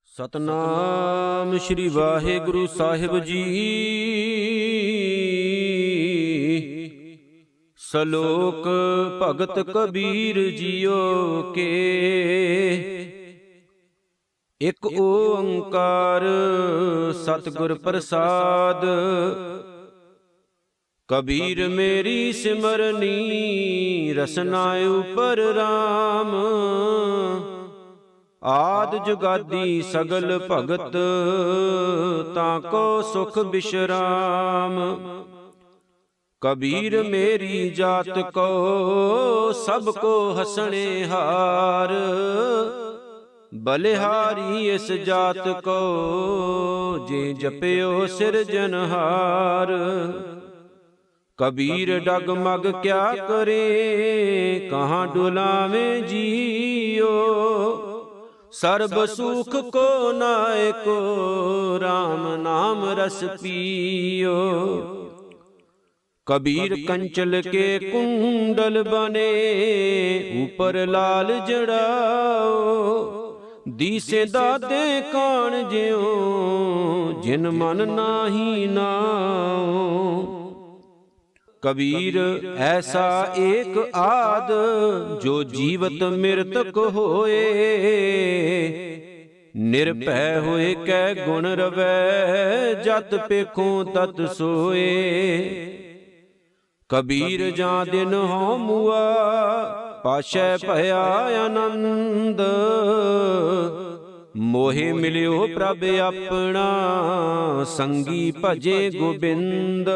ਸਤਨਾਮ ਸ਼੍ਰੀ ਵਾਹਿਗੁਰੂ ਸਾਹਿਬ ਜੀ। ਸਲੋਕ ਭਗਤ ਕਬੀਰ ਜੀਓ ਕੇ। ਇਕ ਓੰਕਾਰ ਸਤਿਗੁਰ ਪ੍ਰਸਾਦ। ਕਬੀਰ ਮੇਰੀ ਸਿਮਰਨੀ ਰਸਨਾ ਉਪਰ ਰਾਮ। ਆਦਿ ਜੁਗਾਦੀ ਸਗਲ ਭਗਤ ਤਾਂ ਕੋ ਸੁਖ ਬਿਸ਼ਰਾਮ। ਕਬੀਰ ਮੇਰੀ ਜਾਤ ਕੋ ਸਭ ਕੋ ਹਸਣੇ ਹਾਰ। ਬਲਿਹਾਰੀ ਇਸ ਜਾਤ ਕੋ ਜੇ ਜਪਿਓ ਸਿਰਜਨਹਾਰ। ਕਬੀਰ ਡਗਮਗ ਕਿਆ ਕਰੇ ਕਹਾਂ ਡੁਲਾਵੇਂ ਜੀਓ। ਸਰਬ ਸੁਖ ਕੋ ਨਾਇਕੋ ਰਾਮ ਨਾਮ ਰਸ ਪੀਓ। ਕਬੀਰ ਕੰਚਲ ਕੇ ਕੁੰਡਲ ਬਨੇ ਉਪਰ ਲਾਲ ਜੜਾਓ। ਦੀਸੇ ਦਾਦੇ ਕਾਣ ਜਿਉ ਜਿਨ ਮਨ ਨਾਹੀ ਨਾਉ। ਕਬੀਰ ਐਸਾ ਏਕ ਆਦ ਜੋ ਜੀਵਤ ਮਿਰਤਕ ਹੋਏ। ਨਿਰਭੈ ਹੋਏ ਕੈ ਗੁਣ ਰਵੈ ਜਤ ਪੇਖੋਂ ਤਤ ਸੋਏ। ਕਬੀਰ ਜਾਂ ਦਿਨ ਹਉ ਮੁਆ ਪਾਸ਼ੈ ਭਇਆ ਆਨੰਦ। ਮੋਹਿ ਮਿਲਿਓ ਪ੍ਰਭ ਆਪਣਾ ਸੰਗੀ ਭਜੇ ਗੋਬਿੰਦ।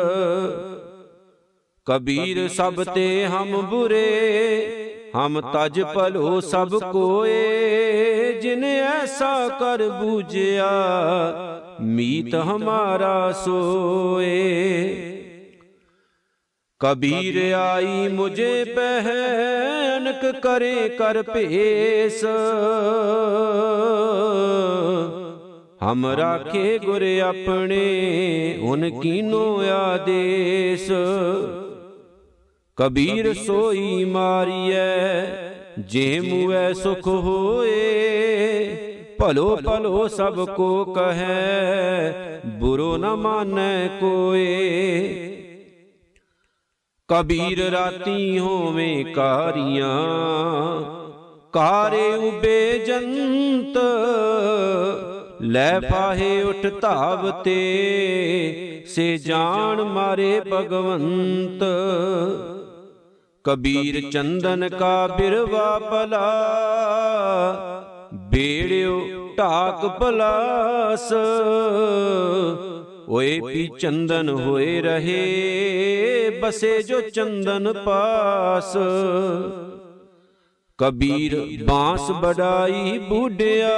ਕਬੀਰ ਸਭ ਤੇ ਹਮ ਬੁਰੇ ਹਮ ਤਜ ਭਲੋ ਸਭ ਕੋਏ। ਜਿਨ ਐਸਾ ਕਰ ਬੂਝਿਆ ਮੀਤ ਹਮਾਰਾ ਸੋਏ। ਕਬੀਰ ਆਈ ਮੁਝੇ ਪਹਿਨਕ ਕਰੇ ਕਰ ਭੇਸ। ਹਮ ਰਾਖੇ ਗੁਰ ਆਪਣੇ ਉਨ ਕੀਨੋ ਆਦੇਸ। ਕਬੀਰ ਸੋਈ ਮਾਰੀਐ ਜੇ ਮੁਐ ਸੁਖ ਹੋਏ। ਭਲੋ ਭਲੋ ਸਭ ਕੋ ਕਹੈ ਬੁਰੋ ਨ ਮਾਨੈ ਕੋਏ। ਕਬੀਰ ਰਾਤੀ ਹੋਵੇ ਕਾਰੀਆਂ ਕਾਰੇ ਉਬੇ ਜੰਤ। ਲੈ ਫਾਹੇ ਉਠ ਧਾਵਤੇ ਸੇ ਜਾਣ ਮਾਰੇ ਭਗਵੰਤ। ਕਬੀਰ ਚੰਦਨ ਕਾ ਬਿਰਵਾ ਭਲਾ ਬੇੜਿਓ ਢਾਕ ਪਲਾਸ। ਓਏ ਪੀ ਚੰਦਨ ਹੋਏ ਰਹੇ ਬਸੇ ਜੋ ਚੰਦਨ ਪਾਸ। ਕਬੀਰ ਬਾਂਸ ਬੜਾਈ ਬੁੱਢਿਆ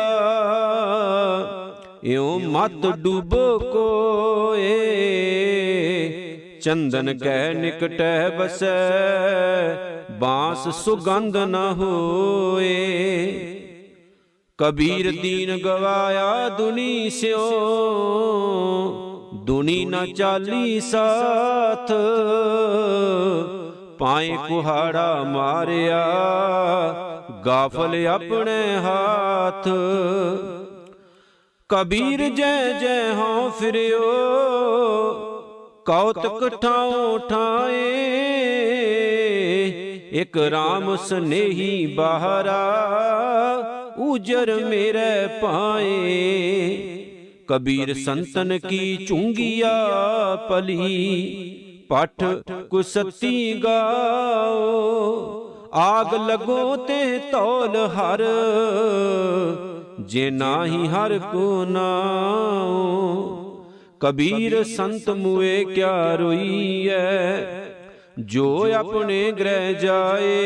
ਇਉ ਮਤ ਡੂਬੋ ਕੋਏ। ਚੰਦਨ ਕੈ ਨਿਕਟੈ ਬਸੈ ਬਾਂਸ ਸੁਗੰਧ ਨ ਹੋਏ। ਕਬੀਰ ਦੀਨ ਗਵਾਇਆ ਦੁਨੀ ਸਿਓ ਦੁਨੀ ਨ ਚਾਲੀ ਸਾਥ। ਪਾਏ ਕੁਹਾੜਾ ਮਾਰਿਆ ਗਾਫਲ ਆਪਣੇ ਹਾਥ। ਕਬੀਰ ਜੈ ਜੈ ਹਉ ਫਿਰਿਓ ਕੌਤਕ ਠਾਉ ਠਾਏ। ਇਕ ਰਾਮ ਸਨੇਹੀ ਬਾਹਰਾ ਉਜਰ ਮੇਰੇ ਪਾਏ। ਕਬੀਰ ਸੰਤਨ ਕੀ ਚੁੰਗੀਆ ਪਲੀ ਪਠ ਕੁਸਤੀ ਗਾਓ। ਆਗ ਲਗੋ ਤੇ ਤੌਲ ਹਰ ਜੇ ਨਾਹੀ ਹਰ ਕੋ ਨਾਉ। ਕਬੀਰ ਸੰਤ ਮੁਏ ਕਿਆ ਰੋਈਐ ਜੋ ਆਪਣੇ ਗ੍ਰਹਿ ਜਾਏ।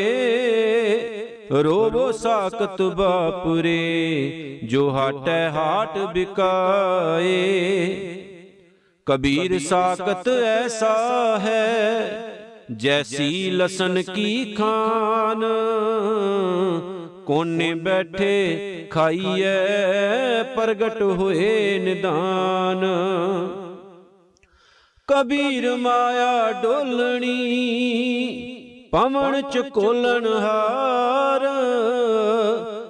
ਰੋਵੋ ਸਾਕਤ ਬਾਪੁਰੇ ਜੋ ਹਾਟੈ ਹਾਟ ਬਿਕਾਏ। ਕਬੀਰ ਸਾਕਤ ਐਸਾ ਹੈ ਜੈਸੀ ਲਸਨ ਕੀ ਖਾਨ। ਕੋਨੇ ਬੈਠੇ ਖਾਈਐ ਪ੍ਰਗਟ ਹੋਏ ਨਿਦਾਨ। ਕਬੀਰ ਮਾਇਆ ਡੋਲਣੀ ਪਵਨ ਚ ਕੋਲਣ ਹਾਰ,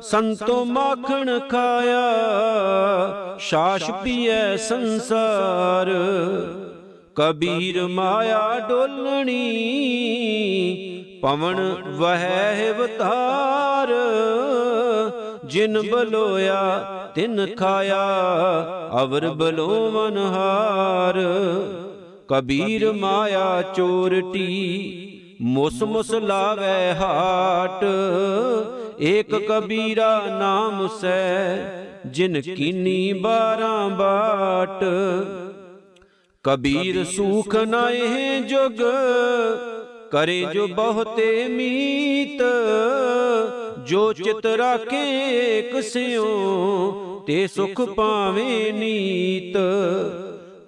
ਸੰਤੋ ਮਾਖਣ ਖਾਇਆ, ਛਾਛ ਪੀਐ ਸੰਸਾਰ। ਕਬੀਰ ਮਾਇਆ ਡੋਲਣੀ, ਪਵਨ ਵਹੈ ਅਵਤਾਰ। ਜਿਨ ਬਲੋਇਆ ਤਿਨ ਖਾਇਆ, ਅਵਰ ਬਲੋਵਨ ਹਾਰ। ਕਬੀਰ ਮਾਇਆ ਚੋਰਟੀ, ਮੁਸ ਮੁਸ ਲਾਵੈ ਹਾਟ। ਏਕ ਕਬੀਰਾ ਨਾਮ ਸੈ, ਜਿਨ ਕੀਨੀ 12 ਬਾਟ। ਕਬੀਰ ਸੂਖ ਨਾਹਿ ਜੁਗ, ਕਰੇ ਜੋ ਬਹੁਤੇ ਮੀਤ। ਜੋ ਚਿਤ ਰਾਖੇ ਏਕ ਸਿਉ, ਤੇ ਸੁਖ ਪਾਵੇ ਨੀਤ।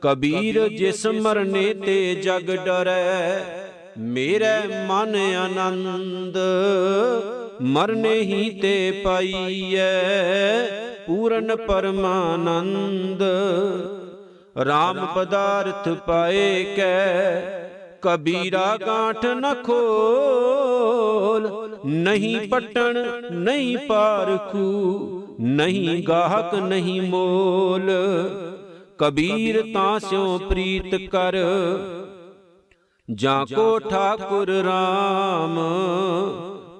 ਕਬੀਰ ਜਿਸ ਮਰਨੇ ਤੇ ਜਗ ਡਰੈ, ਮੇਰੇ ਮਨ ਆਨੰਦ। ਮਰਨੇ ਹੀ ਤੇ ਪਾਈਐ, ਪੂਰਨ ਪਰਮਾਨੰਦ। ਰਾਮ ਪਦਾਰਥ ਪਾਏ ਕੈ, ਕਬੀਰਾ ਗਾਂਠ ਨ ਖੋਲ। ਨਹੀਂ ਪਟਣ ਨਹੀਂ ਪਾਰਖੂ, ਨਹੀਂ ਗਾਹਕ ਨਹੀਂ ਮੋਲ। ਕਬੀਰ ਤਾਂ ਸਿਉ ਪ੍ਰੀਤ ਕਰ, ਜਾਂ ਕੋ ਠਾਕੁਰ ਰਾਮ।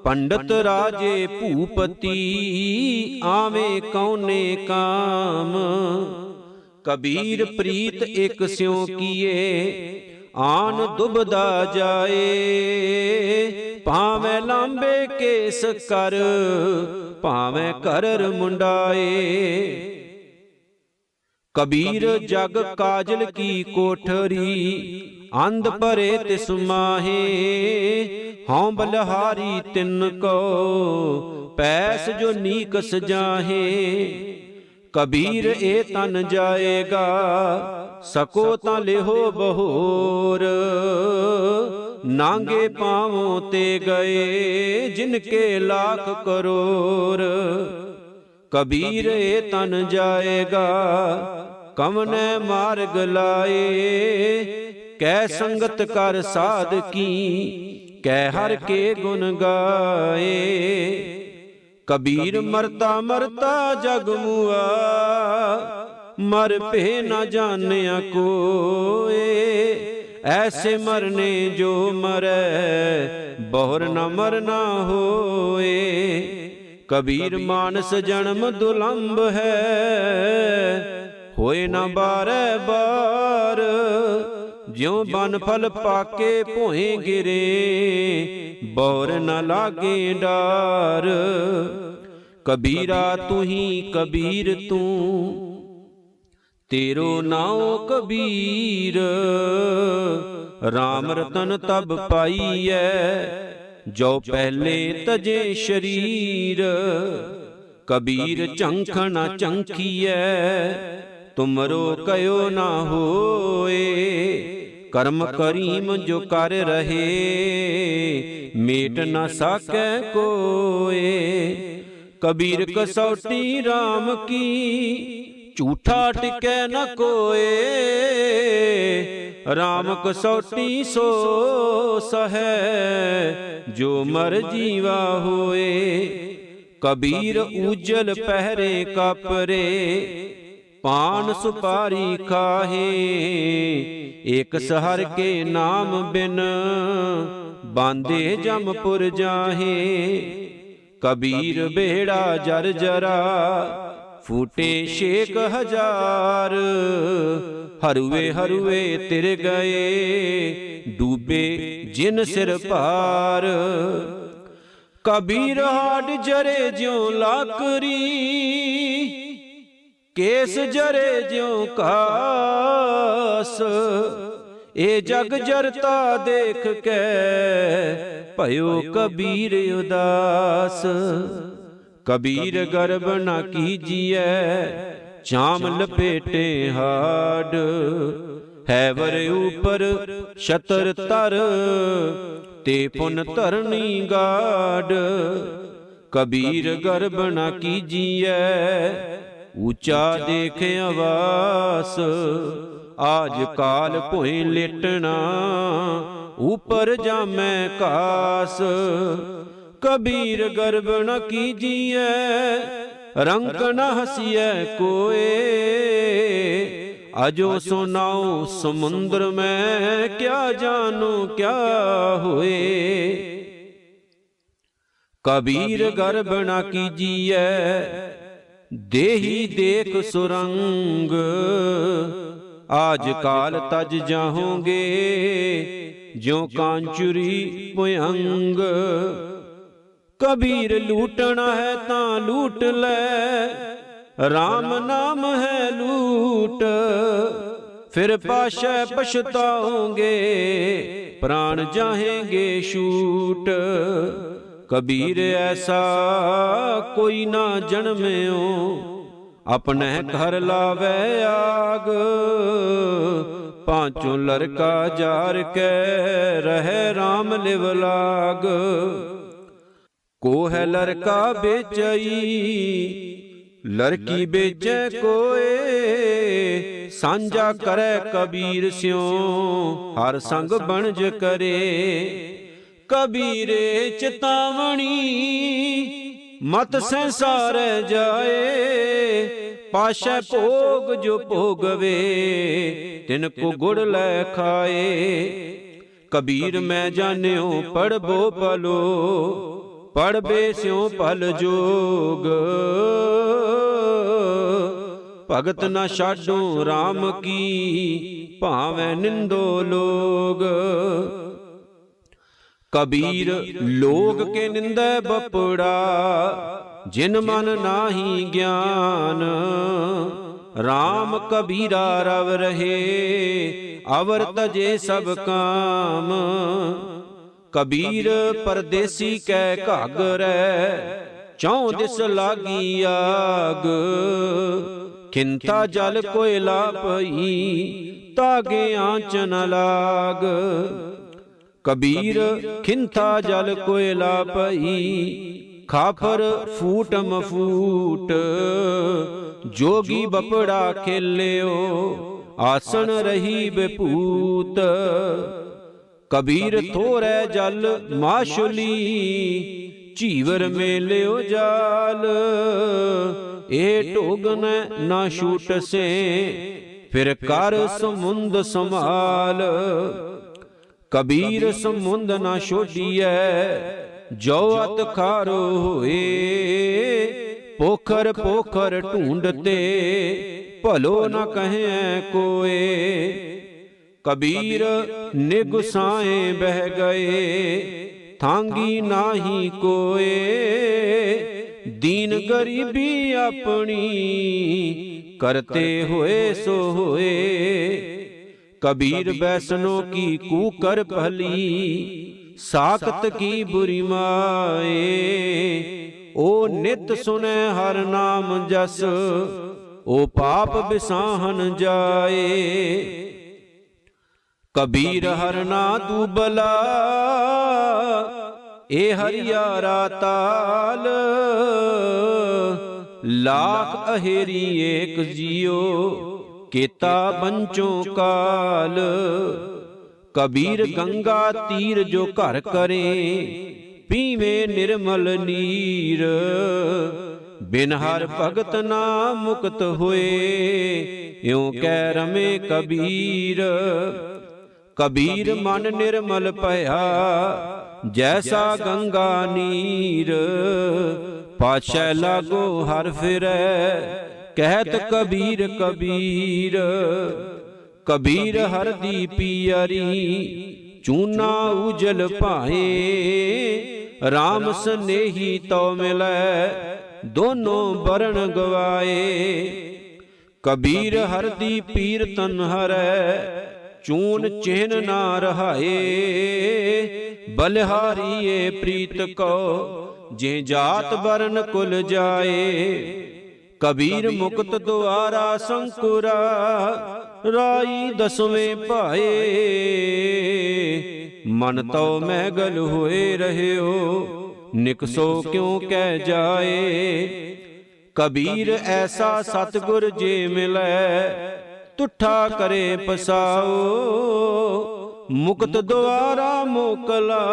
ਪੰਡਤ ਰਾਜੇ ਭੂਪਤੀ, ਆਵੇਂ ਕਉਨੇ ਕਾਮ। ਕਬੀਰ ਪ੍ਰੀਤ ਇਕ ਸਿਉ ਕੀਏ, ਆਨ ਦੁਬਦਾ ਜਾਏ। ਭਾਵੇਂ ਲਾਂਬੇ ਕੇਸ ਕਰ, ਭਾਵੇਂ ਕਰਰ ਮੁੰਡਾਏ। ਕਬੀਰ ਜਗ ਕਾਜਲ ਕੀ ਕੋਠਰੀ, ਅੰਧ ਭਰੇ ਤਿਸ ਮਾਹੇ। ਹਉ ਬਲਹਾਰੀ ਤਿਨ ਕੋ, ਪੈਸ ਜੋ ਨੀਕਸ ਜਾਹੇ। ਕਬੀਰ ਏ ਤਨ ਜਾਏਗਾ, ਸਕੋ ਤਾਂ ਲਿਹੋ ਬਹੋਰ। ਨਾਂਗੇ ਪਾਵੋਂ ਤੇ ਗਏ, ਜਿਨ ਕੇ ਲੱਖ ਕਰੋੜ। ਕਬੀਰ ਏ ਤਨ ਜਾਏਗਾ, ਕਵਨੇ ਮਾਰਗ ਲਾਏ। ਕੈ ਸੰਗਤ ਕਰ ਸਾਧਕੀ, ਕੈ ਹਰ ਕੇ ਗੁਣ ਗਾਏ। ਕਬੀਰ ਮਰਤਾ ਮਰਤਾ ਜਗ ਮੁਆ, ਮਰ ਭੇ ਨ ਜਾਣਿਆ ਕੋਏ। ਐਸੇ ਮਰਨੇ ਜੋ ਮਰੈ, ਬਹੁਰ ਨ ਮਰਨਾ ਹੋਏ। ਕਬੀਰ ਮਾਨਸ ਜਨਮ ਦੁਲੰਭ ਹੈ, ਹੋਏ ਨ ਬਾਰੈ ਬਾਰ। ਜਿਉ ਬਨ ਫਲ ਪਾਕੇ ਭੋਏ ਗਿਰੇ, ਬੌਰ ਨ ਲਾਗੇ ਡਾਰ। ਕਬੀਰਾ ਤੁਹੀ ਕਬੀਰ ਤੂੰ, ਤੇਰੋ ਨਾਉ ਕਬੀਰ। ਰਾਮ ਰਤਨ ਤਬ ਪਾਈਐ, ਜੋ ਪਹਿਲੇ ਤਜੇ ਸ਼ਰੀਰ। ਕਬੀਰ ਚੰਖ ਨ ਚੰਖੀਐ, ਤੁਮਰੋ ਕਯੋ ਨਾ ਹੋਏ। ਕਰਮ ਕਰੀਮ ਜੋ ਕਰ ਰਹੇ, ਮੇਟ ਨ ਸਾਕੈ ਕੋਏ। ਕਬੀਰ ਕਸੌਟੀ ਰਾਮ ਕੀ, ਝੂਠਾ ਟਿਕੈ ਨ ਕੋਏ। ਰਾਮ ਕਸੌਟੀ ਸੋ ਸਹੈ, ਜੋ ਮਰ ਜੀਵਾ ਹੋਏ। ਕਬੀਰ ਊਜਲ ਪਹਿਰੇ ਕਾਪਰੇ, ਪਾਨ ਸੁਪਾਰੀ ਖਾਹੇ। ਏਕ ਸਹਰ ਕੇ ਨਾਮ ਬਿਨ, ਬਾਂਦੇ ਜਮਪੁਰ ਜਾਹੇ। ਕਬੀਰ ਬੇੜਾ ਜਰ ਜਰਾ, ਫੂਟੇ 6,000। ਹਰੂਏ ਹਰੂਏ ਤਿਰ ਗਏ, ਡੂਬੇ ਜਿਨ ਸਿਰ ਭਾਰ। ਕਬੀਰ ਹਾਡ ਜਰੇ ਜਿਉ ਲਾਕਰੀ, ਕੇਸ ਜਰੇ ਜਿਉ ਕਾਸ। ਇਹ ਜਗ ਜਰਤਾ ਦੇਖ ਕੇ, ਭਇਓ ਕਬੀਰ ਉਦਾਸ। ਕਬੀਰ ਗਰਬ ਨਾ ਕੀਜੀਐ, ਚਾਮ ਲਪੇਟੇ ਹਾਡ। ਹੈਵਰ ਉਪਰ ਛਤਰ ਤਰ, ਤੇ ਪੁਨ ਧਰਨੀ ਗਾਡ। ਕਬੀਰ ਗਰਬ ਨਾ ਕੀਜੀਐ, ਊਚਾ ਦੇਖ ਆਵਾਸ। आज काल भोए लेटना, ऊपर जामै कास। कबीर गर्भ न कीजिए, रंक न हसिए कोय। अजो सुनाओ समुद्र में, क्या जानो क्या होए। कबीर गर्भ न कीजिए, देही देख सुरंग। आज काल तज जाहोगे, ज्यों कांचुरी भयंग। कबीर लूटना है तां लूट ले, राम नाम है लूट। फिर पाशै पछताओगे, प्राण जाहेंगे छूट। कबीर ऐसा कोई ना जन्म्यो, अपने घर लावे आग। पांचों लड़का जार के, रहे राम लिव लाग। को है लड़का बेचई, लड़की बेचे कोय। सांझा करे कबीर स्यों, हर संग बनज करे। कबीरे चेतावनी, मत संसार जाए। पाशै भोग जो भोगवे, तिनको गुड़ लै खाए। कबीर मैं जान्यो पढ़बो पलो, पढ़बे स्यों पल जोग। भगत न छाडो राम की, भावें निंदो लोग। कबीर लोग के निंदै बपड़ा, जिन मन नाही ज्ञान। राम कबीरा रव रहे, अवर तजे सब काम। कबीर परदेसी कै घागरै, चौं दिस लागी आग। खिंता जल कोयला पई, तागे आंच न लाग। कबीर खिंता जल कोयला पई, खापर फूट मफूट। जोगी बपड़ा खेल्यो, आसन रही बेपूत। कबीर थोरै जल माशुली, चीवर में लियो जाल। ए ढोगन ना छूट से, फिर कर समुंद संभाल। कबीर समुंद ना छोड़िए, जो अत खारो होए। पोखर पोखर ढूंढते, भलो न कहे कोय। कबीर निगुसाए बह गए, थांगी नाही कोय। दीन गरीबी अपनी, करते हुए सो होए। कबीर बैसनों की कूकर भली, साकत की बुरी माए। ओ नित सुने हर नाम जस, ओ पाप बिसाहन जाए। कबीर हरना दूबला, ए हरियारा ताल। लाख अहेरी एक जियो, केता बंचों काल। कबीर गंगा तीर जो घर करे, पीवे निर्मल नीर। बिन हर भगत ना मुक्त होए, यों कह रमे कबीर। कबीर मन निर्मल भया, जैसा गंगा नीर। पाछै लागो हर फिरै, कहत कबीर कबीर। कबीर हर दी पियरी, चूना उजल पाए। राम स्नेही तो मिलै, दोनों बरन गवाए। कबीर हर दी पीर तन हरै, चून चिन्ह ना रहाए। बलिहारी प्रीत को, जे जात बरन कुल जाए। कबीर मुक्त द्वारा संकुरा, राई दसवें पाए। मन तो मैगल हुए रहियो, निकसो क्यों कह जाए। कबीर ऐसा सतगुर जे मिलै, ਤੁਠਾ ਕਰੇ ਪਸਾਓ, ਮੁਕਤ ਦੁਆਰਾ ਮੋਕਲਾ,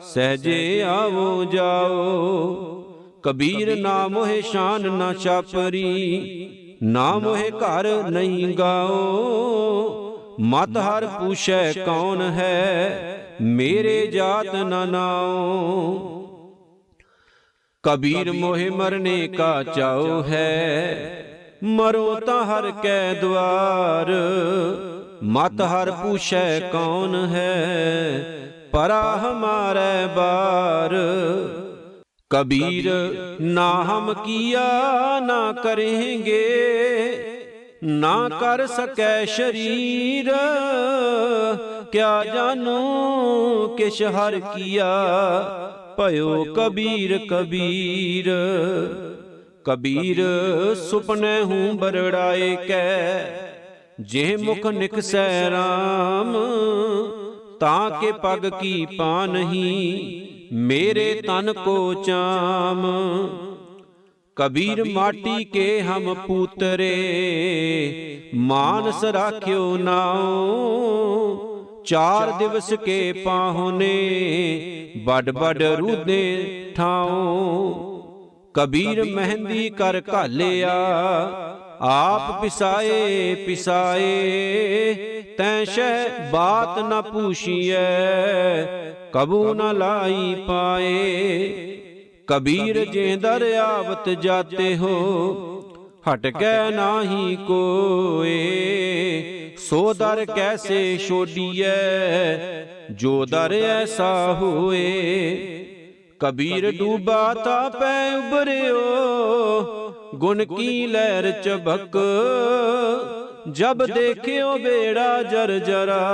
ਸਹਜੇ ਆਵੋ ਜਾਓ। ਕਬੀਰ ਨਾ ਮੋਹਿ ਸ਼ਾਨ ਨਾ ਛਾਪਰੀ, ਨਾ ਮੋਹਿ ਘਰ ਨਹੀਂ ਗਾਓ। ਮਤ ਹਰ ਪੂਛੈ ਕੌਣ ਹੈ, ਮੇਰੇ ਜਾਤ ਨਾ ਨਾਉ। ਕਬੀਰ ਮੋਹਿ ਮਰਨੇ ਕਾ ਚਾਉ ਹੈ, ਮਰੋ ਤਾਂ ਹਰ ਕੈ ਦੁਆਰ। ਮਤ ਹਰ ਪੂਛੈ ਕੌਣ ਹੈ, ਪਰਾ ਹਮਾਰੇ ਬਾਰ। कबीर ना हम किया ना करेंगे, ना कर सकै शरीर। क्या जानू किश हर किया, भयो कबीर कबीर। कबीर सुपने हूँ बरड़ाए कै, जे मुख निकसै राम। ताके पग की पा नहीं, मेरे तन को चाम। कबीर माटी के हम पूतरे, मानस राख्यो नाओ। चार दिवस के पाहुने, बड़ बड़ रूदे ठाओ। कबीर मेहंदी कर घालिया, आप पिसाए पिसाए। तैं शह बात न पूछिए, कबू न लाई पाए। कबीर जे दरियावत जाते हो, हट गए नाही कोए। सो दर कैसे छोड़िए, जो दर ऐसा हुए। कबीर डूबा ता पै उबरियो, गुण की लहर चबक। जब देखियो बेड़ा जर्जरा,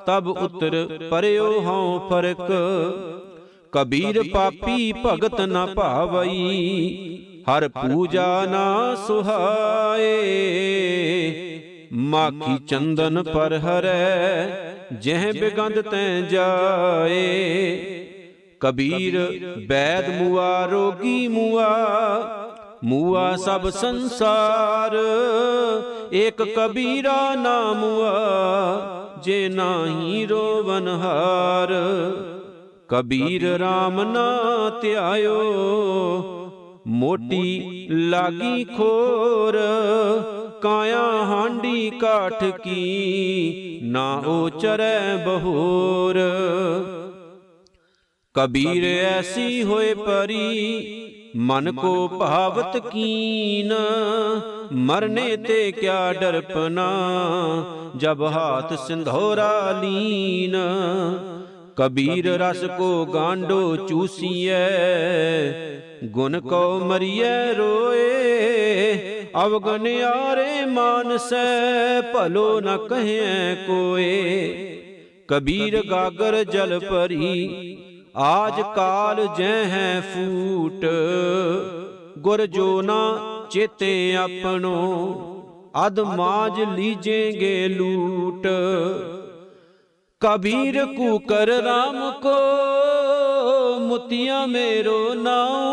तब उतर परयो हों फरक। कबीर पापी भगत न भावई, हर पूजा ना सुहाए। माखी चंदन पर हरै, जह बिगंध तैं जाए। कबीर बैद मुआ रोगी मुआ, मुआ सब संसार। एक कबीरा ना मुआ, जे नाही रोवनहार। कबीर राम ना त्यायो, मोटी लागी खोर। काया हांडी काठ की, ना ओचरै बहोर। कबीर ऐसी होए परी, मन को भावत कीन। मरने ते क्या डरपना, जब हाथ सिंधोरा लीन। कबीर रस को गांडो चूसिए, गुण को मरिए रोए। अवगन यारे मानसै, भलो न कहे कोए। कबीर गागर जल परी, आज काल जै है फूट। गुर जो ना चेते अपनो, अध माज लीजेंगे लूट। कबीर कूकर राम को, मुतिया मेरो नाओ।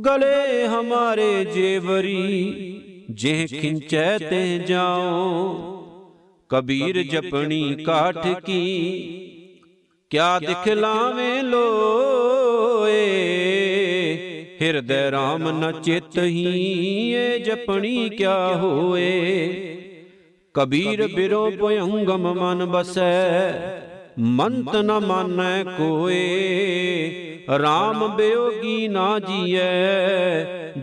गले हमारे जेवरी, जे खिंचै ते जाओ। कबीर जपनी काठ की, क्या दिखलावे लोए। हृदय राम न चित ही, ये जपनी क्या होए। कबीर बिरो पुयंगम मन बसै, मंत न मानै कोए। राम बेयोगी ना जियै,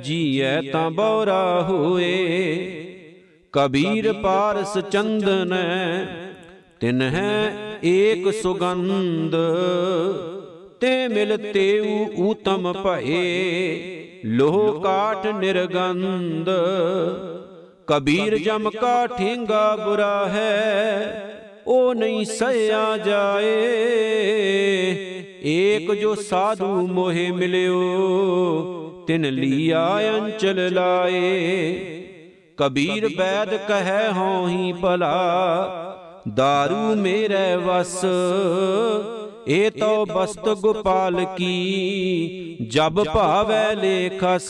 जियै तां बौरा होए। कबीर पारस चंदन, तिन्ह एक सुगंध। ते मिलते ऊतम भये, लोह काठ निर्गंध। कबीर जम का ठेंगा बुरा है, ओ नहीं सहया जाए। एक जो साधु मोहे मिल्यो, तिन लिया अंचल लाए। कबीर बैद कहे हों ही भला, दारू मेरे वस। ए तो बस्त गोपाल की, जब भावै लेखस।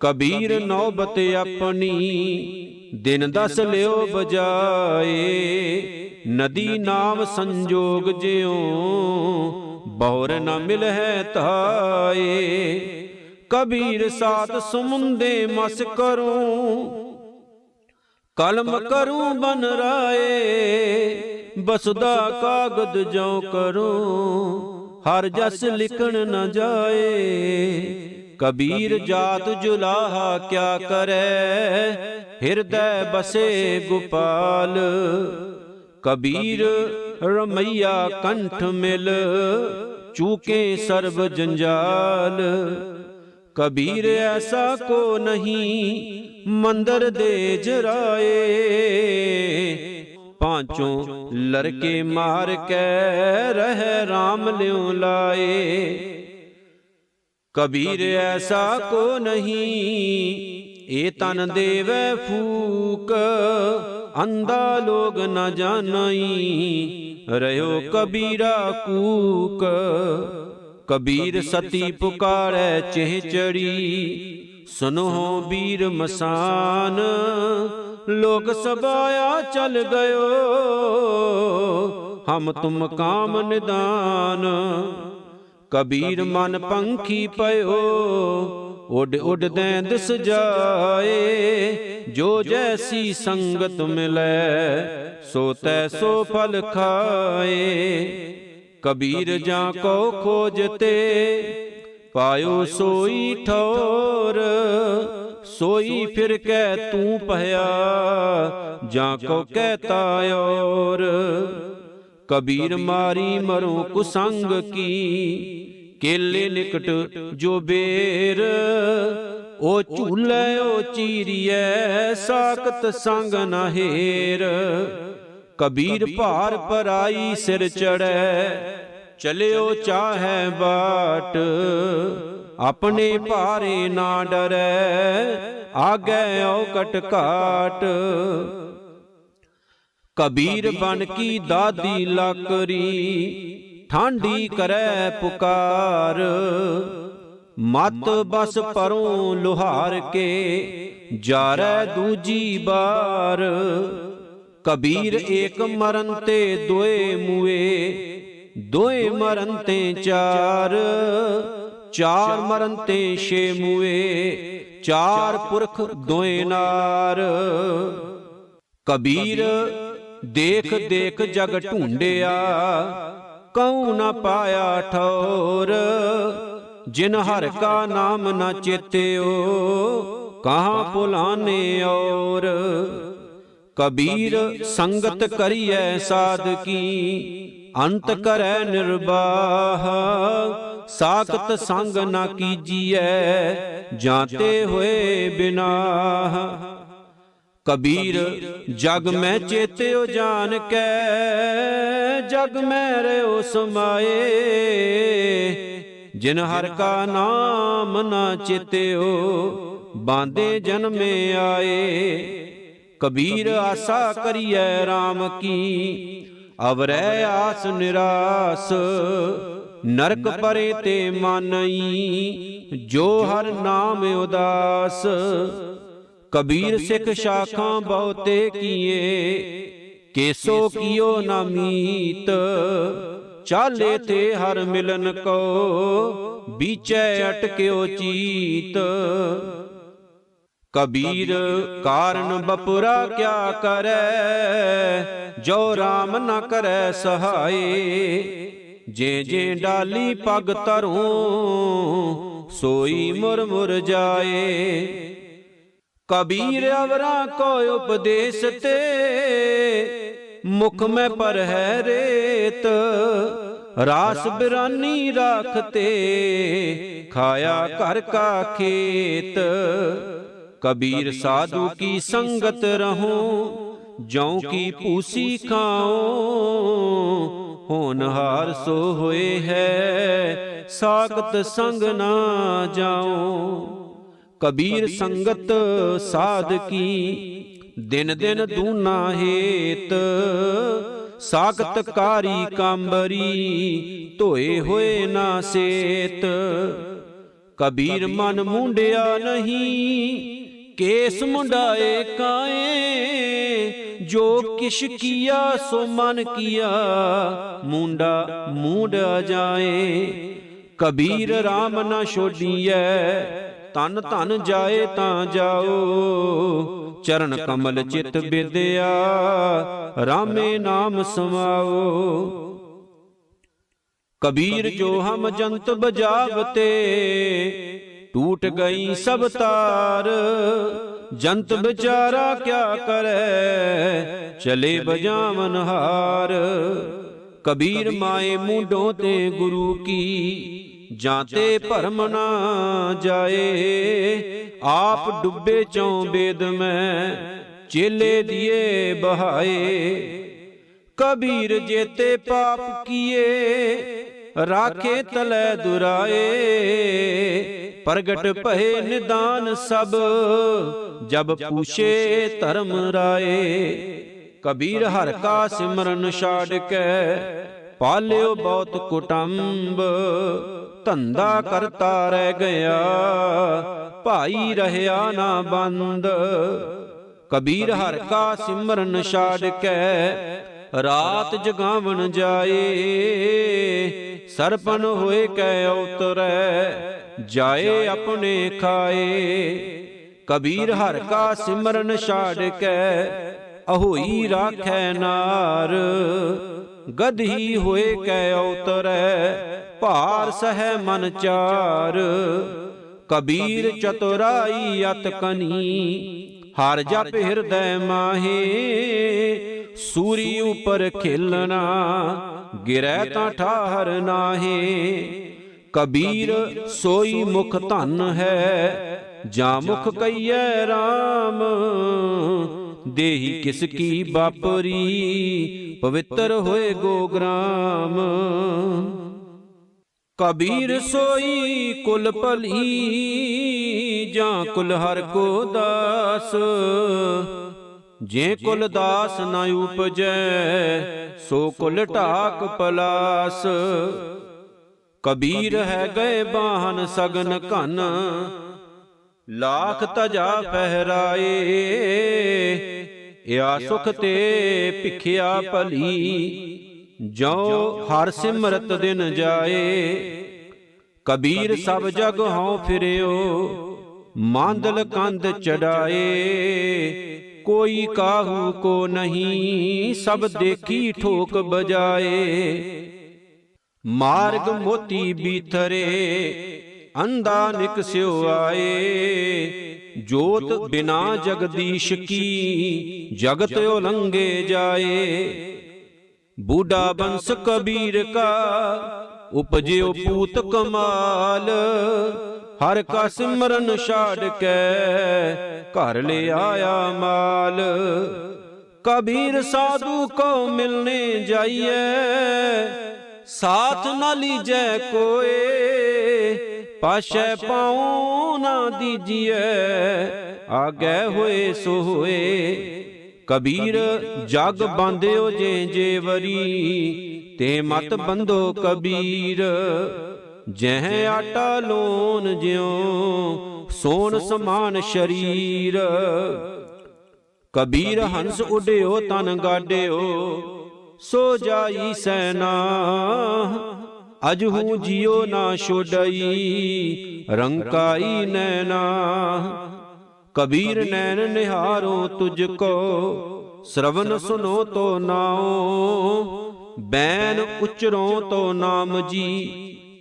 ਕਬੀਰ ਨੌਬਤ ਆਪਣੀ ਦਿਨ ਦਸ ਲਿਓ ਬਜਾਏ। ਨਦੀ ਨਾਮ ਸੰਜੋਗ ਜਿਉ ਬਹੁਰ ਨ ਮਿਲਹਿ ਤਾਏ। ਕਬੀਰ ਸਾਤ ਸਮੁੰਦੇ ਮਸ ਕਰੂੰ ਕਲਮ ਕਰੂੰ ਬਨ ਰਾਏ। ਬਸੁਦਾ ਕਾਗਦ ਜਉ ਕਰੂੰ ਹਰ ਜਸ ਲਿਖਣ ਨ ਜਾਏ। ਕਬੀਰ ਜਾਤ ਜੁਲਾਹਾ ਕਿਆ ਕਰੈ ਹਿਰਦੈ ਬਸੇ ਗੋਪਾਲ। ਕਬੀਰ ਰਮਈਆ ਕੰਠ ਮਿਲ ਚੂਕੇ ਸਰਬ ਜੰਜਾਲ। ਕਬੀਰ ਐਸਾ ਕੋ ਨਹੀਂ ਮੰਦਰ ਦੇ ਜਰਾਏ। ਪਾਂਚੋਂ ਲੜਕੇ ਮਾਰ ਕੇ ਰਹਿ ਰਾਮ ਲਿਉ ਲਾਏ। ਕਬੀਰ ਐਸਾ ਕੋ ਨਹੀਂ ਏ ਤਨ ਦੇਵੈ ਫੂਕ। ਅੰਧਾ ਲੋਗ ਨ ਜਾਣਈ ਰਹਿਓ ਕਬੀਰਾ ਕੂਕ। ਕਬੀਰ ਸਤੀ ਪੁਕਾਰੈ ਚਿਹਚੜੀ ਸੁਨੋ ਬੀਰ ਮਸਾਨ। ਲੋਕ ਸਬਾਇਆ ਚਲ ਗਇਓ ਹਮ ਤੁਮ ਕਾਮ ਨਿਦਾਨ। ਕਬੀਰ ਮਨ ਪੰਖੀ ਪਇਓ ਉੱਡ ਉੱਡ ਦੈਂ ਦਿਸ ਜਾਏ। ਜੋ ਜੈਸੀ ਸੰਗਤ ਮਿਲੈ ਸੋ ਤੈਸੋ ਫਲ ਖਾਏ। ਕਬੀਰ ਜਾਂ ਕੋ ਖੋਜਤੇ ਪਾਇਓ ਸੋਈ ਠੌਰ। ਸੋਈ ਫਿਰ ਕੈ ਤੂੰ ਪਹਿਆ ਜਾਂ ਕੋ ਕਹਿਤਾ ਔਰ। ਕਬੀਰ ਮਾਰੀ ਮਰੋ ਕੁਸੰਗ ਕੀ ਕੇਲੇ ਨਿਕਟ ਜੋ ਬੇਰ। ਓ ਝੂਲੇ ਓ ਚੀਰੀਐ ਸਾਕਤ ਸੰਗ ਨਾ ਹੇਰ। ਕਬੀਰ ਭਾਰ ਪਰਾਈ ਸਿਰ ਚੜੈ ਚਲਿਓ ਚਾਹੈ ਬਾਟ। ਆਪਣੇ ਭਾਰੇ ਨਾ ਡਰੈ ਆਗੈ ਔਕਟ ਘਾਟ। ਕਬੀਰ ਬਨ ਕੀ ਦਾਦੀ ਲਾਕਰੀ ਠਾਂਡੀ ਕਰੈ ਪੁਕਾਰ। ਮਤ ਬਸ ਪਰੋਂ ਲੁਹਾਰ ਕੇ ਜਾਰੈ ਦੂਜੀ ਬਾਰ। ਕਬੀਰ ਏਕ ਮਰਨ ਤੇ ਦੋਏ ਮੂਏ ਦੋਏ ਮਰਨ ਤੇ ਚਾਰ। ਚਾਰ ਮਰਨ ਤੇ ਛੇ ਮੂਏ ਚਾਰ ਪੁਰਖ ਦੋਏ ਨਾਰ। ਕਬੀਰ ਦੇਖ ਦੇਖ ਜਗ ਢੂੰਡਿਆ ਕਉ ਨ ਪਾਇਆ ਠੌਰ। ਜਿਨ ਹਰ ਕਾ ਨਾਮ ਨ ਚੇਤਿਓ ਕਹਾਂ ਭੁਲਾਨੇ ਔਰ। ਕਬੀਰ ਸੰਗਤ ਕਰੀਐ ਸਾਧਕੀ ਅੰਤ ਕਰੈ ਨਿਰਬਾਹ। ਸਾਖਤ ਸੰਗ ਨ ਕੀਜੀਐ ਜਾਂਤੇ ਹੋਏ ਬਿਨਾਹ। ਕਬੀਰ ਜਗ ਮੈਂ ਚੇਤਿਓ ਜਾਨ ਕੈ ਜਗ ਮੈਂ ਰਹਿਓ ਸਮਾਏ। ਜਿਨ ਹਰ ਕਾ ਨਾਮ ਨ ਚੇਤਿਓ ਬਾਂਦੇ ਜਨਮੇ ਆਏ। ਕਬੀਰ ਆਸਾ ਕਰੀਐ RAM ਕੀ ਅਵਰੈ ਆਸ ਨਿਰਾਸ। ਨਰਕ ਪਰੇ ਤੇ ਮਾਨਈ ਜੋ ਹਰ ਨਾਮ ਉਦਾਸ। ਕਬੀਰ ਸਿੱਖ ਸ਼ਾਖਾਂ ਬਹੁਤੇ ਕੀਏ ਕੇਸੋ ਕੀਓ ਨਾ ਮੀਤ। ਚਾਲੇ ਤੇ ਹਰ ਮਿਲਨ ਕੋ ਬੀਚੈ ਅਟਕਿਓ ਚੀਤ। ਕਬੀਰ ਕਾਰਨ ਬਪੁਰਾ ਕਿਆ ਕਰੈ ਜੋ RAM ਨ ਕਰੈ ਸਹਾਏ। ਜੇ ਜੇ ਡਾਲੀ ਪਗ ਧਰੋਂ ਸੋਈ ਮੁਰ ਮੁਰ ਜਾਏ। ਕਬੀਰ ਅਵਰਾਂ ਕੋ ਉਪਦੇਸ਼ ਤੇ ਮੁਖ ਮੈਂ ਪਰ ਹੈ ਰੇਤ। ਰਾਸ ਬਿਰਾਨੀ ਰਾਖਤੇ ਖਾਇਆ ਘਰ ਕਾ ਖੇਤ। ਕਬੀਰ ਸਾਧੂ ਕੀ ਸੰਗਤ ਰਹੂੰ ਜਉ ਕੀ ਭੂਸੀ ਖਾਉ। ਹੋਨਹਾਰ ਸੋ ਹੋਏ ਹੈ ਸਾਖਤ ਸੰਗ ਨਾ ਜਾਉ। ਕਬੀਰ ਸੰਗਤ ਸਾਧ ਕੀ ਦਿਨ ਦਿਨ ਦੂਨਾ ਹੇਤ। ਸਾਖਤ ਕਾਰੀ ਕਾਂਬਰੀ ਧੋਏ ਹੋਏ ਨਾ ਸੇਤ। ਕਬੀਰ ਮਨ ਮੁੰਡਿਆ ਨਹੀਂ, ਕੇਸ ਮੁੰਡਾਏ ਕਾਏ। ਜੋ ਕਿਛ ਕੀਆ ਸੋ ਮਨ ਕੀਆ, ਮੁੰਡਾ ਮੁੰਡਾ ਜਾਏ। ਕਬੀਰ ਰਾਮ ਨਾ ਛੋਡੀਐ, ਤਨ ਧਨ ਜਾਏ ਤਾਂ ਜਾਓ। ਚਰਨ ਕਮਲ ਚਿਤ ਬਿਦਿਆ, ਰਾਮੇ ਨਾਮ ਸਮਾਓ। ਕਬੀਰ ਜੋ ਹਮ ਜੰਤ ਬਜਾਵਤੇ, ਟੂਟ ਗਈ ਸਭ ਤਾਰ। ਜੰਤ ਵਿਚਾਰਾ ਕਿਆ ਕਰੈ, ਚਲੇ ਬਜਾਵਨ ਹਾਰ। ਕਬੀਰ ਮਾਏ ਮੂੰਡੋਂ ਤੇ ਗੁਰੂ ਕੀ, ਜਾਂਤੇ ਭਰਮ ਨਾ ਜਾਏ। ਆਪ ਡੁੱਬੇ ਚੋਂ ਬੇਦ ਮੈਂ, ਚੇਲੇ ਦੀਏ ਬਹਾਏ। ਕਬੀਰ ਜੇਤੇ ਪਾਪ ਕੀਏ, ਰਾਖੇ ਤਲੈ ਦੁਰਾਏ। ਪ੍ਰਗਟ ਭਏ ਨਿਦਾਨ ਸਭ, ਜਬ ਪੂਛੇ ਧਰਮ ਰਾਏ। ਕਬੀਰ ਹਰਿ ਕਾ ਸਿਮਰਨ ਛਾੜ ਕੇ, ਪਾਲਿਓ ਬਹੁਤ ਕੁਟੰਬ। ਧੰਦਾ ਕਰਤਾ ਰਹਿ ਗਿਆ, ਭਾਈ ਰਹਿਆ ਨਾ ਬੰਦ। ਕਬੀਰ ਹਰਿ ਕਾ ਸਿਮਰਨ ਛਾੜ ਕੇ, ਰਾਤ ਜਗਾਵਣ ਜਾਏ। ਸਰਪਨ ਹੋਏ ਕੈ ਉਤਰੈ, ਜਾਏ ਆਪਣੇ ਖਾਏ। ਕਬੀਰ ਹਰਿ ਕਾ ਸਿਮਰਨ ਛਾੜ ਕੇ, ਅਹੋਈ ਰਾਖੈ ਨਾਰ। ਗਧੀ ਹੋਏ ਕੈ ਉਤਰੈ, ਭਾਰ ਸਹਿ ਮਨ ਚਾਰ। ਕਬੀਰ ਚਤੁਰਾਈ ਅਤ ਕਨੀ, ਹਰ ਜਪ ਹਿਰਦੈ ਮਾਹੇ। ਸੂਰੀ ਉਪਰ ਖੇਲਣਾ, ਗਿਰੈ ਤਾਂ ਠਾਹਰ ਨਾਹੇ। ਕਬੀਰ ਸੋਈ ਮੁਖ ਧਨ ਹੈ, ਜਾਂ ਮੁਖ ਕਈਐ ਰਾਮ। ਦੇਹੀ ਕਿਸ ਕੀ ਬਾਪਰੀ, ਪਵਿੱਤਰ ਹੋਏ ਗੋਗ੍ਰਾਮ। ਕਬੀਰ ਸੋਈ ਕੁਲ ਭਲੀ, ਜਾਂ ਕੁਲ ਹਰਿ ਕੋ ਦਾਸ। ਜੇ ਕੁਲ ਦਾਸ ਨਾ ਉਪਜੈ, ਸੋ ਕੁਲ ਢਾਕ ਪਲਾਸ। ਕਬੀਰ ਹੈ ਗਏ ਬਾਹਨ ਸਗਨ ਘਨ, ਲਾਖ ਤਜਾ ਪਹਿਰਾਏ। ਇਆ ਸੁਖ ਤੇ ਭਿਖਿਆ ਭਲੀ, ਜੋ ਹਰ ਸਿਮਰਤ ਦਿਨ ਜਾਏ। ਕਬੀਰ ਸਭ ਜਗ ਹਉ ਫਿਰਿਓ, ਮਾਂਦਲ ਕੰਧ ਚੜਾਏ। ਕੋਈ ਕਾਹੂ ਕੋ ਨਹੀਂ, ਸਭ ਦੇਖੀ ਠੋਕ ਬਜਾਏ। ਮਾਰਗ ਮੋਤੀ ਬੀਥਰੇ, ਅੰਧਾ ਨਿਕਸਿਓ ਆਏ। ਜੋਤ ਬਿਨਾ ਜਗਦੀਸ਼ ਕੀ, ਜਗਤ ਉਲੰਘੇ ਜਾਏ। ਬੂਢਾ ਬੰਸ ਕਬੀਰ ਕਾ, ਉਪਜਿਓ ਪੂਤ ਕਮਾਲ। ਹਰਿ ਕਾ ਸਿਮਰਨ ਛਾੜ ਕੇ, ਘਰ ਲੈ ਆਇਆ ਮਾਲ। ਕਬੀਰ ਸਾਧੂ ਕੋ ਮਿਲਨੇ ਜਾਈਐ, ਸਾਥ ਨਾ ਲੀਜੈ ਕੋਏ। ਪਾਸ਼ੈ ਪਾਉ ਨਾ ਦੀਜੀਐ, ਆਗੈ ਹੋਏ ਸੋ ਹੋਏ। ਕਬੀਰ ਜਗ ਬਾਂਧਿਓ ਜੇ ਜੇਵਰੀ, ਤੇ ਮਤ ਬੰਧੋ ਕਬੀਰ। ਜਹ ਆਟਾ ਲੋਨ ਜਿਉ, ਸੋਨ ਸਮਾਨ ਸ਼ਰੀਰ। ਕਬੀਰ ਹੰਸ ਉਡਿਓ ਤਨ ਗਾਡਿਓ, ਸੋ ਜਾਈ ਸੈਨਾ। ਅਜਹੂ ਜਿਉ ਨਾ ਛੋਡਈ, ਰੰਕਾਈ ਨੈਣਾ। ਕਬੀਰ ਨੈਣ ਨਿਹਾਰੋ ਤੁਝ ਕੋ, ਸ਼ਰਵਨ ਸੁਨੋ ਤੋ ਨਾਉ। ਬੈਨ ਉਚਰੋ ਤੋ ਨਾਮ ਜੀ,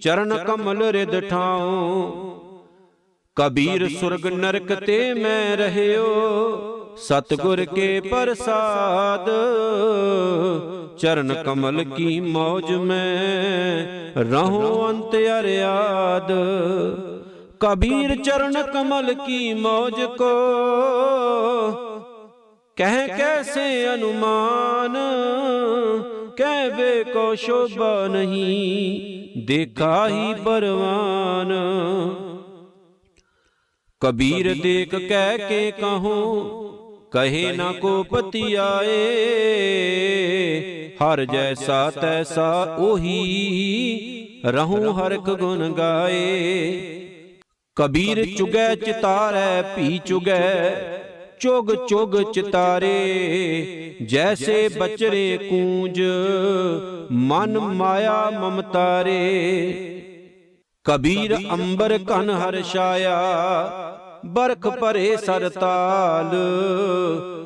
ਚਰਨ ਕਮਲ ਰਿਦ ਠਾਉ। ਕਬੀਰ ਸੁਰਗ ਨਰਕ ਤੇ ਮੈਂ ਰਹਿਓ, ਸਤਿਗੁਰ ਕੇ ਪ੍ਰਸਾਦ। ਚਰਨ ਕਮਲ ਕੀ ਮੌਜ ਮੈਂ, ਰਹੂੰ ਅੰਤ ਅਰਿਆਦ। कबीर चरण कमल की मौज को कह कैसे अनुमान, कहवे को शोभा नहीं देखा ही परवान। कबीर देख कह के कहूँ कहे ना को पति आए, हर जैसा तैसा ओही रहूं हरक गुण गाए। कबीर चुगै चितारै भी चुगै, चुग चुग चितारे। जैसे बचरे कूंज, मन माया ममतारे। कबीर अंबर कन हर्षाया, बरख परे सरताल।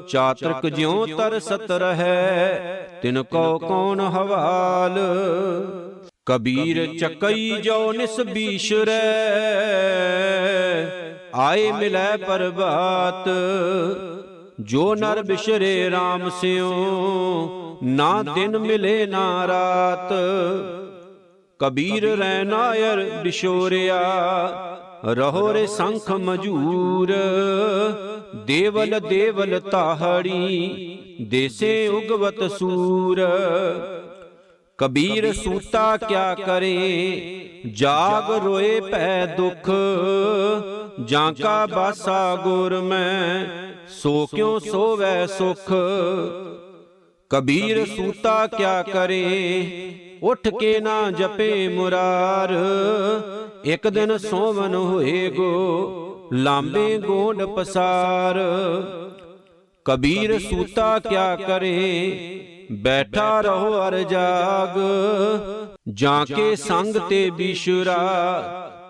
चातृक ज्यों तरसत रहै, तिनको कौन हवाल। कबीर चकई जो निस बीशरै, आए मिलै प्रभात। जो नर बिशरे राम स्यों, ना दिन मिले ना रात। कबीर रैनायर बिशोरिया, रहो रे संख मजूर। देवल देवल ताहड़ी, देसे उगवत सूर। कबीर सूता क्या करे, जाग रोए पै दुख। जाका बासा गुर में, सो क्यों सोवै सुख। कबीर सूता क्या करे, उठ के ना जपे मुरार। एक दिन सोवन होए गो, लांबे गोंड पसार। कबीर सूता क्या करे, बैठा रहो अर जाग। जाके संग ते बिशुरा,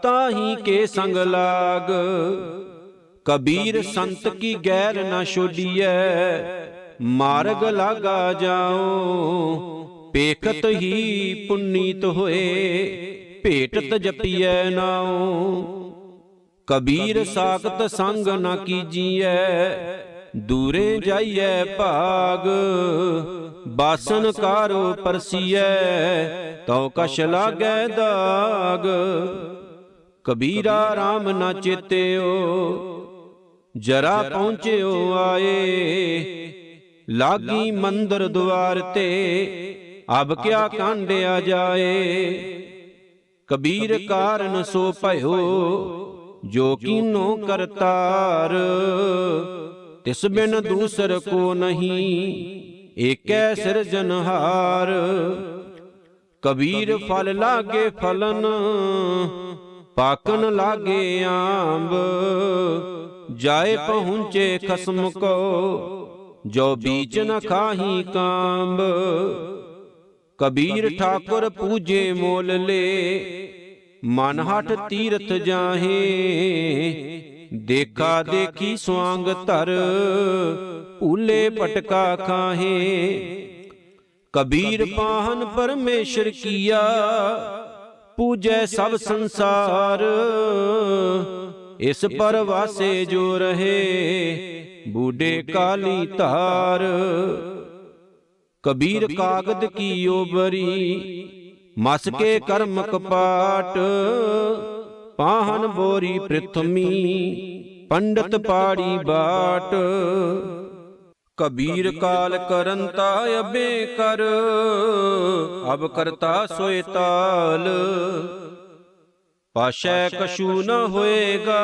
ताही के संग लाग। कबीर संत की गैर न छोड़िए, मार्ग लागा जाओ। पेखत ही पुनीत होए, भेटत जपिए नाओ। कबीर साखत संग न कीजिए, दूरे जाइए भाग। बासन कारो परसिए, तो कश लागै दाग। कबीरा राम न चेत्यो, जरा पहुँच्यो आए। लागी मंदिर द्वार ते, अब क्या कांडिया जाए। कबीर कारण सो भयो, जो कीनो करतार। तिस बिन दूसर को नहीं, एकै सिरजनहार। कबीर फल लागे फलन, पाकन लागे आंब। जाए पहुँचे खसम को, जो बीच न खाही कांब। कबीर ठाकुर पूजे मोल ले, मन हठ तीरथ जाहे। देखा देखी स्वांग धर, भूले पटका खाहे। कबीर पाहन परमेश्वर किया, पूजै सब संसार। इस पर वासे जो रहे, बूढ़े काली तार। कबीर कागद की ओबरी, मस के कर्म कपाट। पाहन बोरी पृथ्वी, पंडित पाड़ी बाट। कबीर काल करंता अबे कर, अब करता सोए ताल। पाशै कछु न होएगा,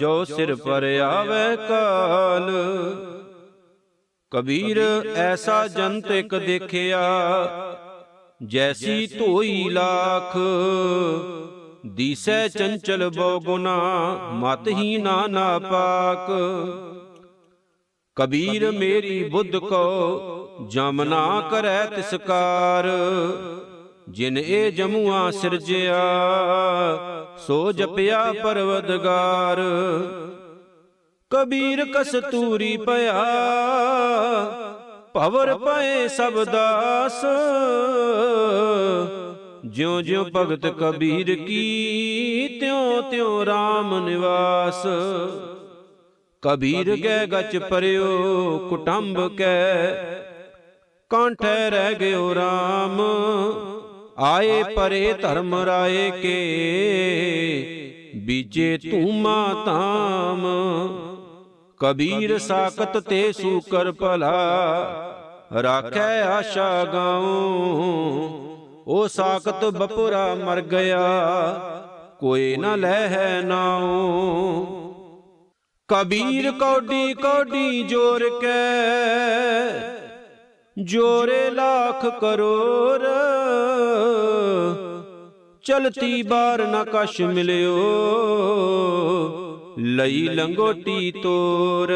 जो सिर पर आवे काल। कबीर ऐसा जंत एक देखिया, जैसी धोई लाख। दिसै चंचल बहुगुना, मत ही नाना पाक। कबीर मेरी बुद्ध को, जमना करै तिसकार। जिन ए जमुआ सिरजिया, सो जपिया परवदगार। कबीर कस्तूरी पया, भवर पए सब दास। ज्यों ज्यों भगत कबीर की, त्यों त्यों राम निवास। कबीर गै गच परयो कुटुंब कै, कांठै रह गयो राम। आए परे धर्म राय के, बीजे तूमा ताम। कबीर साकत ते सूकर भला, राखै आशा गाऊं। ओ साकत बपुरा मर गया, कोई न लहै नाऊं। कबीर कौडी कौडी जोर के, जोरे लाख करोड़। ਚਲਤੀ ਬਾਰ ਨਾ ਕਛ ਮਿਲਿਓ, ਲਈ ਲੰਗੋਟੀ ਤੋਰ।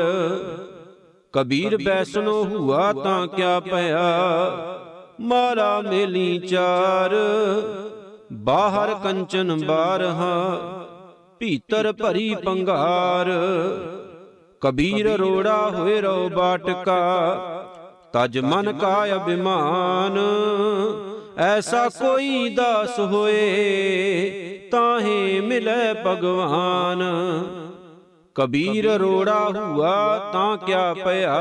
ਕਬੀਰ ਬੈਸਨੋ ਹੁਆ ਤਾਂ ਕਿਆ ਭਇਆ, ਮਾਲਾ ਮੇਲੀ ਚਾਰ। ਬਾਹਰ ਕੰਚਨ ਬਾਰਹਾ, ਭੀਤਰ ਭਰੀ ਪੰਘਾਰ। ਕਬੀਰ ਰੋੜਾ ਹੋਏ ਰੋ ਬਾਟਕਾ, ਤਜ ਮਨ ਕਾ ਅਭਿਮਾਨ। ਐਸਾ ਕੋਈ ਦਾਸ ਹੋਏ, ਤਾਹੇ ਮਿਲੇ ਭਗਵਾਨ। ਕਬੀਰ ਰੋੜਾ ਹੁਆ ਤਾਂ ਕਿਆ ਭਇਆ,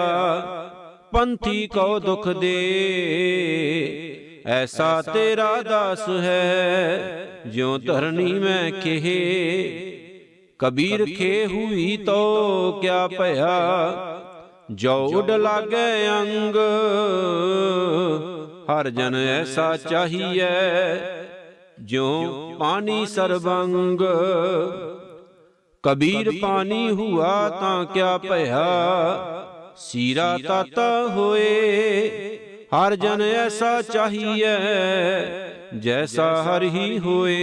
ਪੰਥੀ ਕੋ ਦੁਖ ਦੇ। ਐਸਾ ਤੇਰਾ ਦਾਸ ਹੈ, ਜਿਉ ਧਰਨੀ ਮੈਂ ਖੇਹ। ਕਬੀਰ ਖੇ ਹੁਈ ਤੋ ਕਿਆ ਭਇਆ, ਜੋ ਉਡ ਲਾਗੇ ਅੰਗ। ਹਰ ਜਨ ਐਸਾ ਚਾਹੀਐ, ਜਿਉ ਪਾਣੀ ਸਰਬੰਗ। ਕਬੀਰ ਪਾਣੀ ਹੁਆ ਤਾਂ ਕਿਆ ਭਇਆ, ਸੀਰਾ ਤਾਤਾ ਹੋਏ। ਹਰ ਜਨ ਐਸਾ ਚਾਹੀਐ, ਜੈਸਾ ਹਰ ਹੀ ਹੋਏ।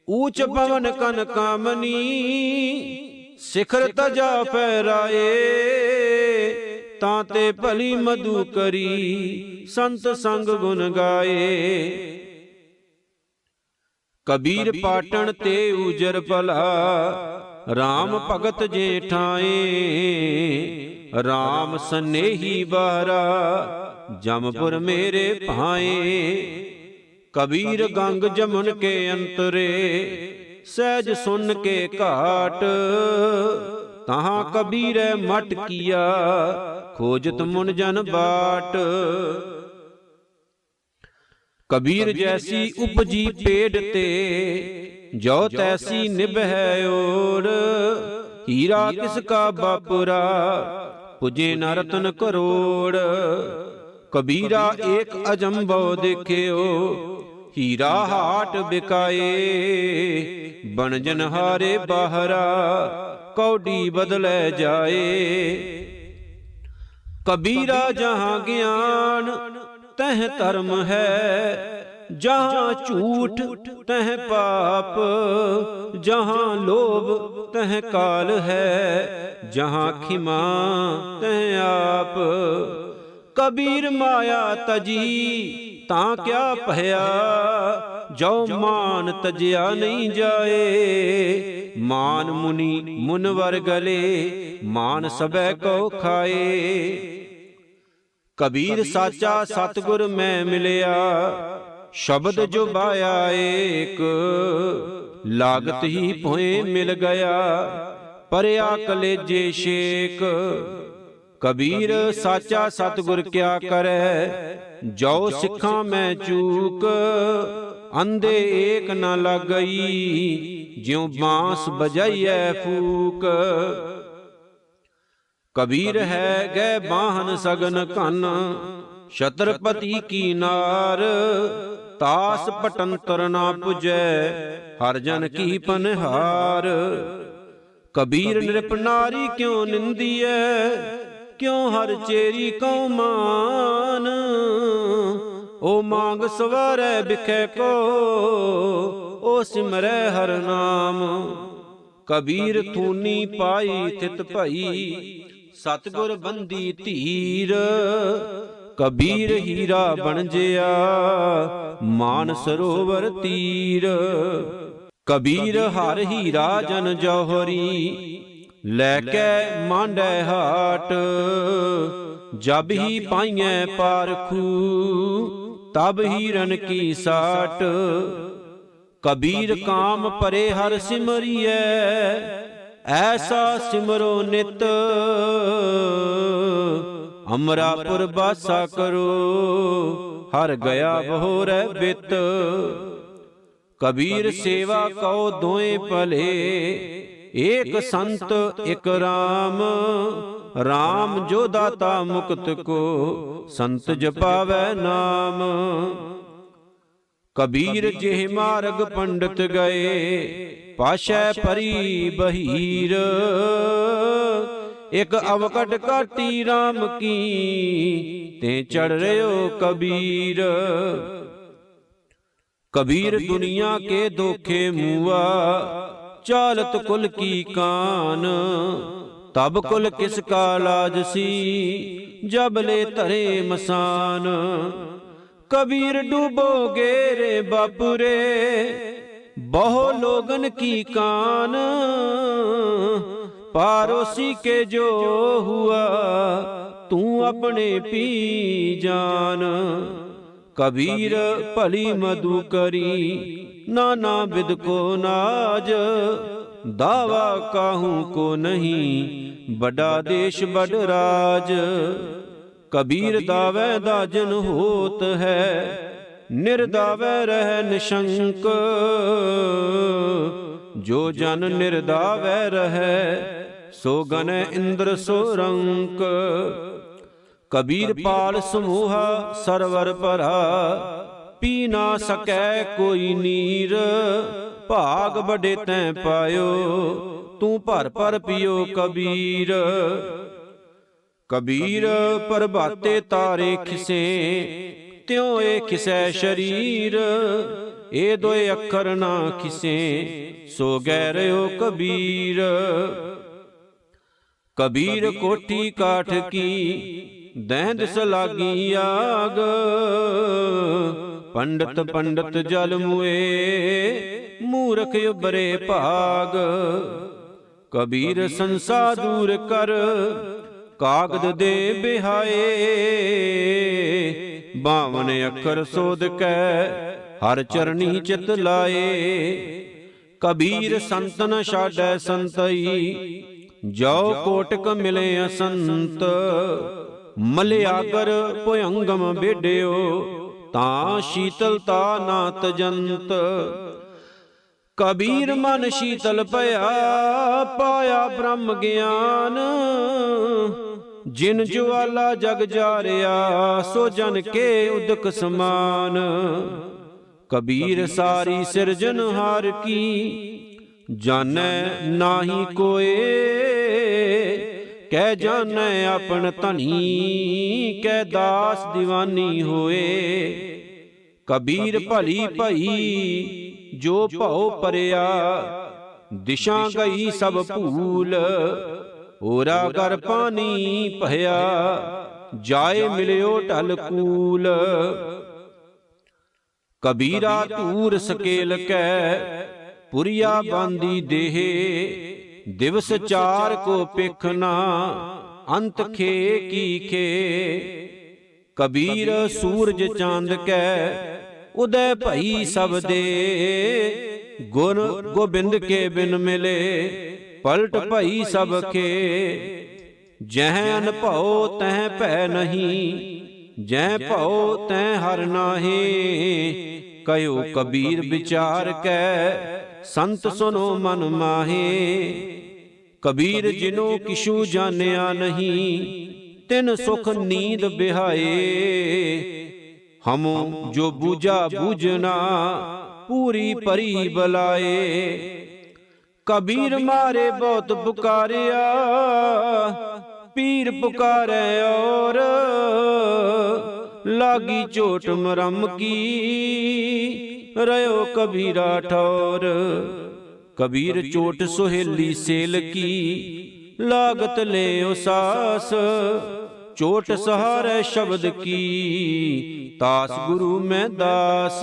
ਊਚ ਪਵਨ ਕਨ ਕਾਮਨੀ, ਸਿਖਰ ਤਜਾ ਫਹਿਰਾਏ। ਤਾਂ ਤੇ ਭਲੀ ਮਧੂ ਕਰੀ, ਸੰਤ ਸੰਗ ਗੁਣ ਗਾਏ। ਕਬੀਰ ਪਾਟਣ ਤੇ ਉਜਰ ਭਲਾ, RAM ਭਗਤ ਜੇ ਠਾਏ। RAM ਸਨੇਹੀ ਬਾਰਾ, ਜਮਪੁਰ ਮੇਰੇ ਭਾਏ। ਕਬੀਰ ਗੰਗ ਜਮੁਨ ਕੇ ਅੰਤਰੇ, ਸਹਿਜ ਸੁਨ ਕੇ ਘਾਟ। ਤਹਾਂ ਕਬੀਰੈ ਮਟ ਕੀਆ, ਖੋਜਤ ਮੁਨ ਜਨ ਬਾਟ। ਕਬੀਰ ਜੈਸੀ ਉਪਜੀ ਪੇੜ ਤੇ, ਜੋ ਤੈਸੀ ਨਿਭੈ ਓੜ। ਹੀਰਾ ਕਿਸ ਕਾ ਬਾਪੁਰਾ, ਪੁਜੇ ਨ ਰਤਨ ਕਰੋੜ। ਕਬੀਰਾ ਏਕ ਅਜੰਭੋ ਦੇਖਿਓ, ਹੀਰਾ ਹਾਟ ਬਿਕਾਏ। ਬਣਜਨ ਹਾਰੇ ਬਾਹਰਾ, ਕੌਡੀ ਬਦਲੇ ਜਾਏ। ਕਬੀਰਾ ਜਹਾਂ ਗਿਆਨ ਤਹ ਧਰਮ ਹੈ, ਜਹਾਂ ਝੂਠ ਤਹ ਪਾਪ। ਜਹਾਂ ਲੋਭ ਤਹ ਕਾਲ ਹੈ, ਜਹਾਂ ਖਿਮਾ ਤਹ ਆਪ। ਕਬੀਰ ਮਾਇਆ ਤਜੀ ਤਾਂ ਕਿਆ ਭਇਆ, ਜੋ ਮਾਨ ਤਜਿਆ ਨਹੀਂ ਜਾਏ। ਮਾਨ ਮੁਨੀ ਮੁਨਵਰ ਗਲੇ, ਮਾਨ ਸਭੈ ਕੋ ਖਾਏ। ਕਬੀਰ ਸਾਚਾ ਸਤਿਗੁਰ ਮੈਂ ਮਿਲਿਆ, ਸ਼ਬਦ ਜੋ ਬਾਇਆ ਏਕ। ਲਾਗਤ ਹੀ ਭੋਏ ਮਿਲ ਗਿਆ, ਪਰਿਆ ਕਲੇਜੇ ਸ਼ੇਕ। ਕਬੀਰ ਸਾਚਾ ਸਤਿਗੁਰ ਕਿਆ ਕਰੈ, ਜੋ ਸਿੱਖਾਂ ਮੈਂ ਚੂਕ। ਅੰਧੇ ਏਕ ਨ ਲੱਗਈ, ਜਿਉ ਬਾਂਸ ਬਜਾਈਐ ਫੂਕ। ਕਬੀਰ ਹੈ ਗੈ ਬਾਹਨ ਸਗਨ ਘਨ, ਛਤਰਪਤੀ ਕੀ ਨਾਰ। ਤਾਸ ਪਟੰਤਰ ਨਾ ਪੁਜੈ, ਹਰ ਜਨ ਕੀ ਪਨਹਾਰ। ਕਬੀਰ ਨਿਰਪ ਨਾਰੀ ਕਿਉ ਨਿੰਦੀਐ, ਕਿਉ ਹਰ ਚੇਰੀ ਕਉ ਮਾਨ। ਓ ਮੰਗ ਸਵਾਰੈ ਬਿਖੈ ਕੋ, ਓ ਸਿਮਰੈ ਹਰ ਨਾਮ। ਕਬੀਰ ਥੂਨੀ ਪਾਈ ਥਿਤ ਭਈ, ਸਤਿਗੁਰ ਬੰਦੀ ਧੀਰ। ਕਬੀਰ ਹੀਰਾ ਬਣਜਿਆ, ਮਾਨ ਸਰੋਵਰ ਤੀਰ। ਕਬੀਰ ਹਰ ਹੀਰਾ ਜਨ ਜੌਹਰੀ, ਲੈ ਕੇ ਮਾਂਡੈ ਹਾਟ। ਜਬ ਹੀ ਪਾਈਐ ਪਾਰਖੂ, ਤਬ ਹੀਰਨ ਕੀ ਸਾਟ। ਕਬੀਰ ਕਾਮ ਪਰੇ ਹਰ ਸਿਮਰਿਐ, ਐਸਾ ਸਿਮਰੋ ਨਿਤ। ਅਮਰਾਪੁਰ ਬਾਸਾ ਕਰੋ, ਹਰ ਗਿਆ ਬਹੁਰੈ ਬਿਤ। ਕਬੀਰ ਸੇਵਾ ਕਉ ਦੋਏ ਭਲੇ, ਏਕ ਸੰਤ ਇਕ ਰਾਮ। ਰਾਮ ਜੋ ਦਾਤਾ ਮੁਕਤ ਕੋ, ਸੰਤ ਜਪਾਵੈ ਨਾਮ। ਕਬੀਰ ਜਿਹ ਮਾਰਗ ਪੰਡਤ ਗਏ, ਪਾਸ਼ੈ ਪਰੀ ਬਹੀਰ। ਇਕ ਅਵਕਟ ਕਾਟੀ ਰਾਮ ਕੀ, ਤੇ ਚੜ ਰਿਓ ਕਬੀਰ। कबीर दुनिया के धोखे मुआ, चालत कुल की कान। तब कुल किसका लाजसी, जब ले तरे मसान। कबीर डूबोगे रे बापुरे, बहु लोगन की कान। पारोसी के जो हुआ, तू अपने पी जान। कबीर भली मधु करी, नाना विद को नाज। दावा काहू को नहीं, बड़ा देश बड़ राज। कबीर दावे दाजन होत है, निर्दावे रह निशंक। जो जन निर्दावे रहे, सो गन इंद्र सो रंक। कबीर पाल समूहा सरवर भरा, पी ना सकै कोई नीर। भाग बड़े तैं पायो, तू भर भर पियो कबीर। कबीर प्रभाते तारे खिसे, त्यों ए खिसै शरीर। ए दोए अखर ना खिसे, सो गैरयो कबीर। कबीर कोठी काठ की, दहद सलागी आग। पंडित पंडित जल मुए, मूर्ख उबरे भाग। कबीर संसा दूर कर, कागद दे बिहाए। बावन अखर सोध कै, हर चरनी चित लाए। कबीर संत न छाड़ै संतई, जो कोटक मिले असंत। मलियागर भुयंगम बेड्यो, तां शीतलता ना तजंत। कबीर मन शीतल पया, पाया ब्रह्म ज्ञान। जिन ज्वाला जग जारिया, सो जन के उदक समान। कबीर सारी सिरजनहार की, जानै नाही कोए। कह जानै अपन धनी, कह दास दीवानी होए। कबीर भली भई, जो भौ परिया। दिशा गई सब भूल, ओरा कर पानी भया। जाए मिलियो ढल कूल। कबीरा तूर सकेल कै, पुरिया बांदी देह। दिवस चार को पिखना, अंत खे की खे। कबीर सूरज चांद कै, उदय भई सब दे। गुण गोबिंद के बिन मिले, पलट भई सब खे। जह अनभव तह भै नहीं, जह भव तह हर नाहे। कयो कबीर विचार कै, संत सुनो मन माहे। कबीर जिनो किशु जानिया नहीं, तिन सुख नींद बिहाए। हमो जो बूझा बूझना, पूरी परी बलाए। कबीर मारे बहुत पुकारिया, पीर पुकारे और। लागी चोट मरम की, रयो कबीरा ठौर। कबीर चोट सुहेली सेल की, लागत ले सास। चोट सहारे शब्द की, तास गुरु में दास।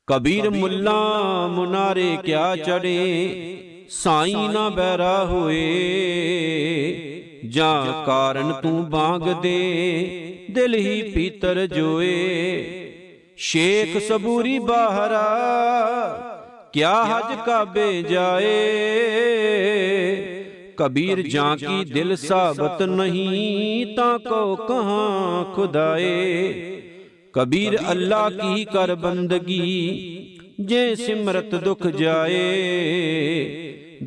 कबीर मुल्ला मुनारे क्या चढ़े, साई ना बैरा हुए। जा कारण तू बांग दे, दिल ही पीतर जोए। शेख सबूरी बाहरा, क्या हज काबे जाए। कबीर जाकी दिल साबत नहीं, ताको कहाँ खुदाए। कबीर अल्लाह की कर बंदगी, जे सिमरत दुख जाए।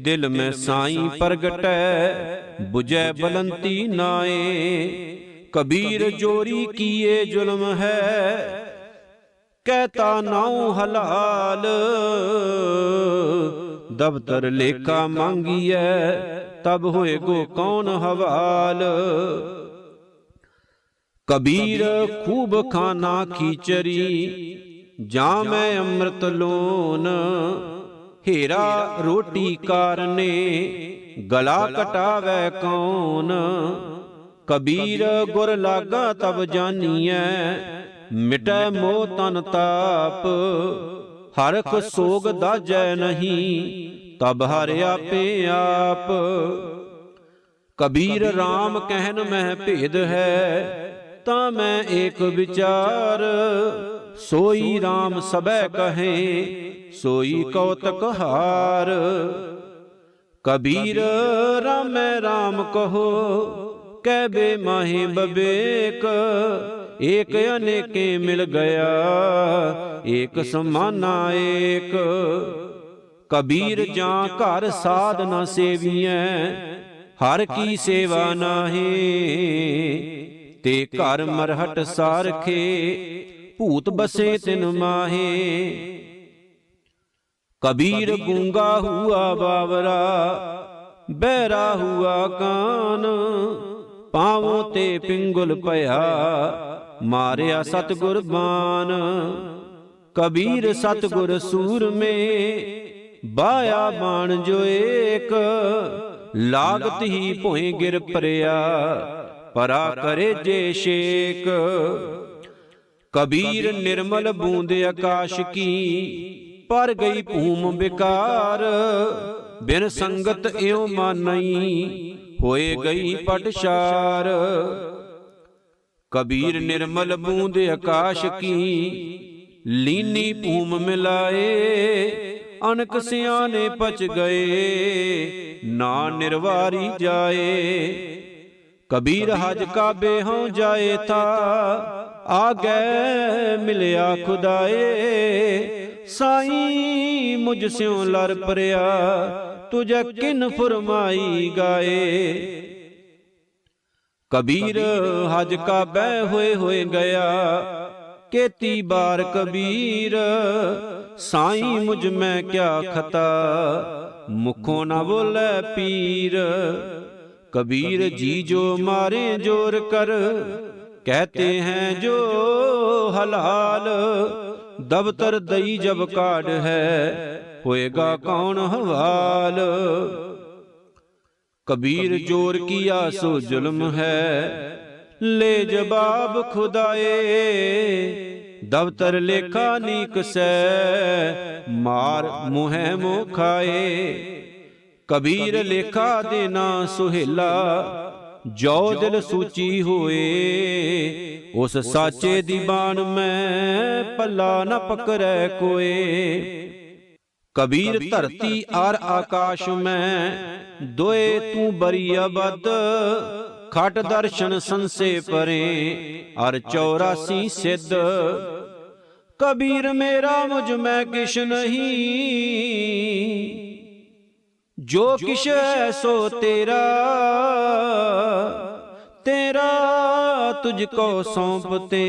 दिल में साईं प्रगटै, बुझै बलंती नाए। कबीर जोरी किए जुल्म है, कहता नाऊ हलाल। दफ्तर लेखा मांगिए, तब होए गो कौन हवाल। कबीर खूब खाना खीचरी, जामै अमृत लोन। हेरा रोटी कारने, गला कटावै कौन। कबीर गुर लागा तब जानिए, मिटै मोह तन ताप। हरख सोग दाजै नहीं, तब हर आपे आप। कबीर राम कहन मह भेद है, ता मैं एक विचार। सोई राम सबै कहें, सोई कौतक हार। कबीर रामै राम कहो, कहबे माहे बबेक। एक अनेके मिल गया, एक समाना एक। कबीर जां घर साध न सेवियैं, हर की सेवा नाहे। ते घर मरहट सारखे, भूत बसे तिन माहे। कबीर गूंगा हुआ बावरा, बहरा हुआ कान। पांवों ते पिंगुल पया, मारिया सतगुर बान। कबीर सतगुर सूर में, बाया बाण जो एक। लागत ही भोए गिर परिया, परा करे जे शेक। कबीर निर्मल बूंद आकाश की, पर गई भूम बेकार। बिन संगत एवं मानई, होए गई पटशार। कबीर निर्मल बूंद आकाश की, लीनी भूम मिलाए। अनक सियाने पच गए, ना निर्वारी जाए। कबीर हज काबे हों जाए था, आगे मिलया खुदाए। साईं मुझ स्यों लर परिया, तुझे किन फरमाई गाए। कबीर हज काबे होए गया, केती बार कबीर। साईं मुझ में क्या खता, मुखों न बोले पीर। कबीर जी जो मारे जोर कर, कहते हैं जो हलाल। दबतर दई जब काढ़ है, होएगा कौन हवाल। कबीर जोर किया सो जुल्म है, ले जवाब खुदाए। दबतर लेखा नीक से, मार मुँह मुँह खाए। कबीर लेखा देना सुहेला, जो दिल सूची होए। उस साचे दी बाण में, पल्ला न पकड़े कोए। कबीर धरती और आकाश में, दोए तू बरिया बद। खट दर्शन संसे परे, और 84 सिद्ध। कबीर मेरा मुझ में किश नहीं, जो किश है सो तेरा। तेरा तुझको सौंपते,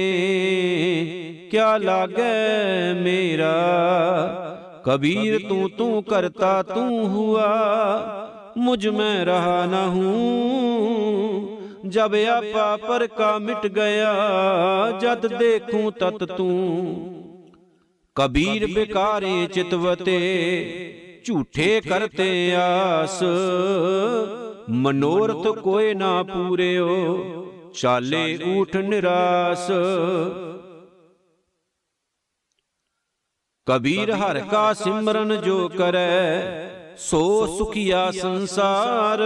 क्या लागे मेरा। कबीर तू करता तू हुआ, मुझ में रहा न हूँ। जब आपा पर का मिट गया, जद देखूं तत तू। कबीर बेकारे चितवते, झूठे करते आस। मनोरथ कोई ना पूरे हो, चाले ऊठ निरास। कबीर हर का सिमरन जो करे, सो सुखिया संसार।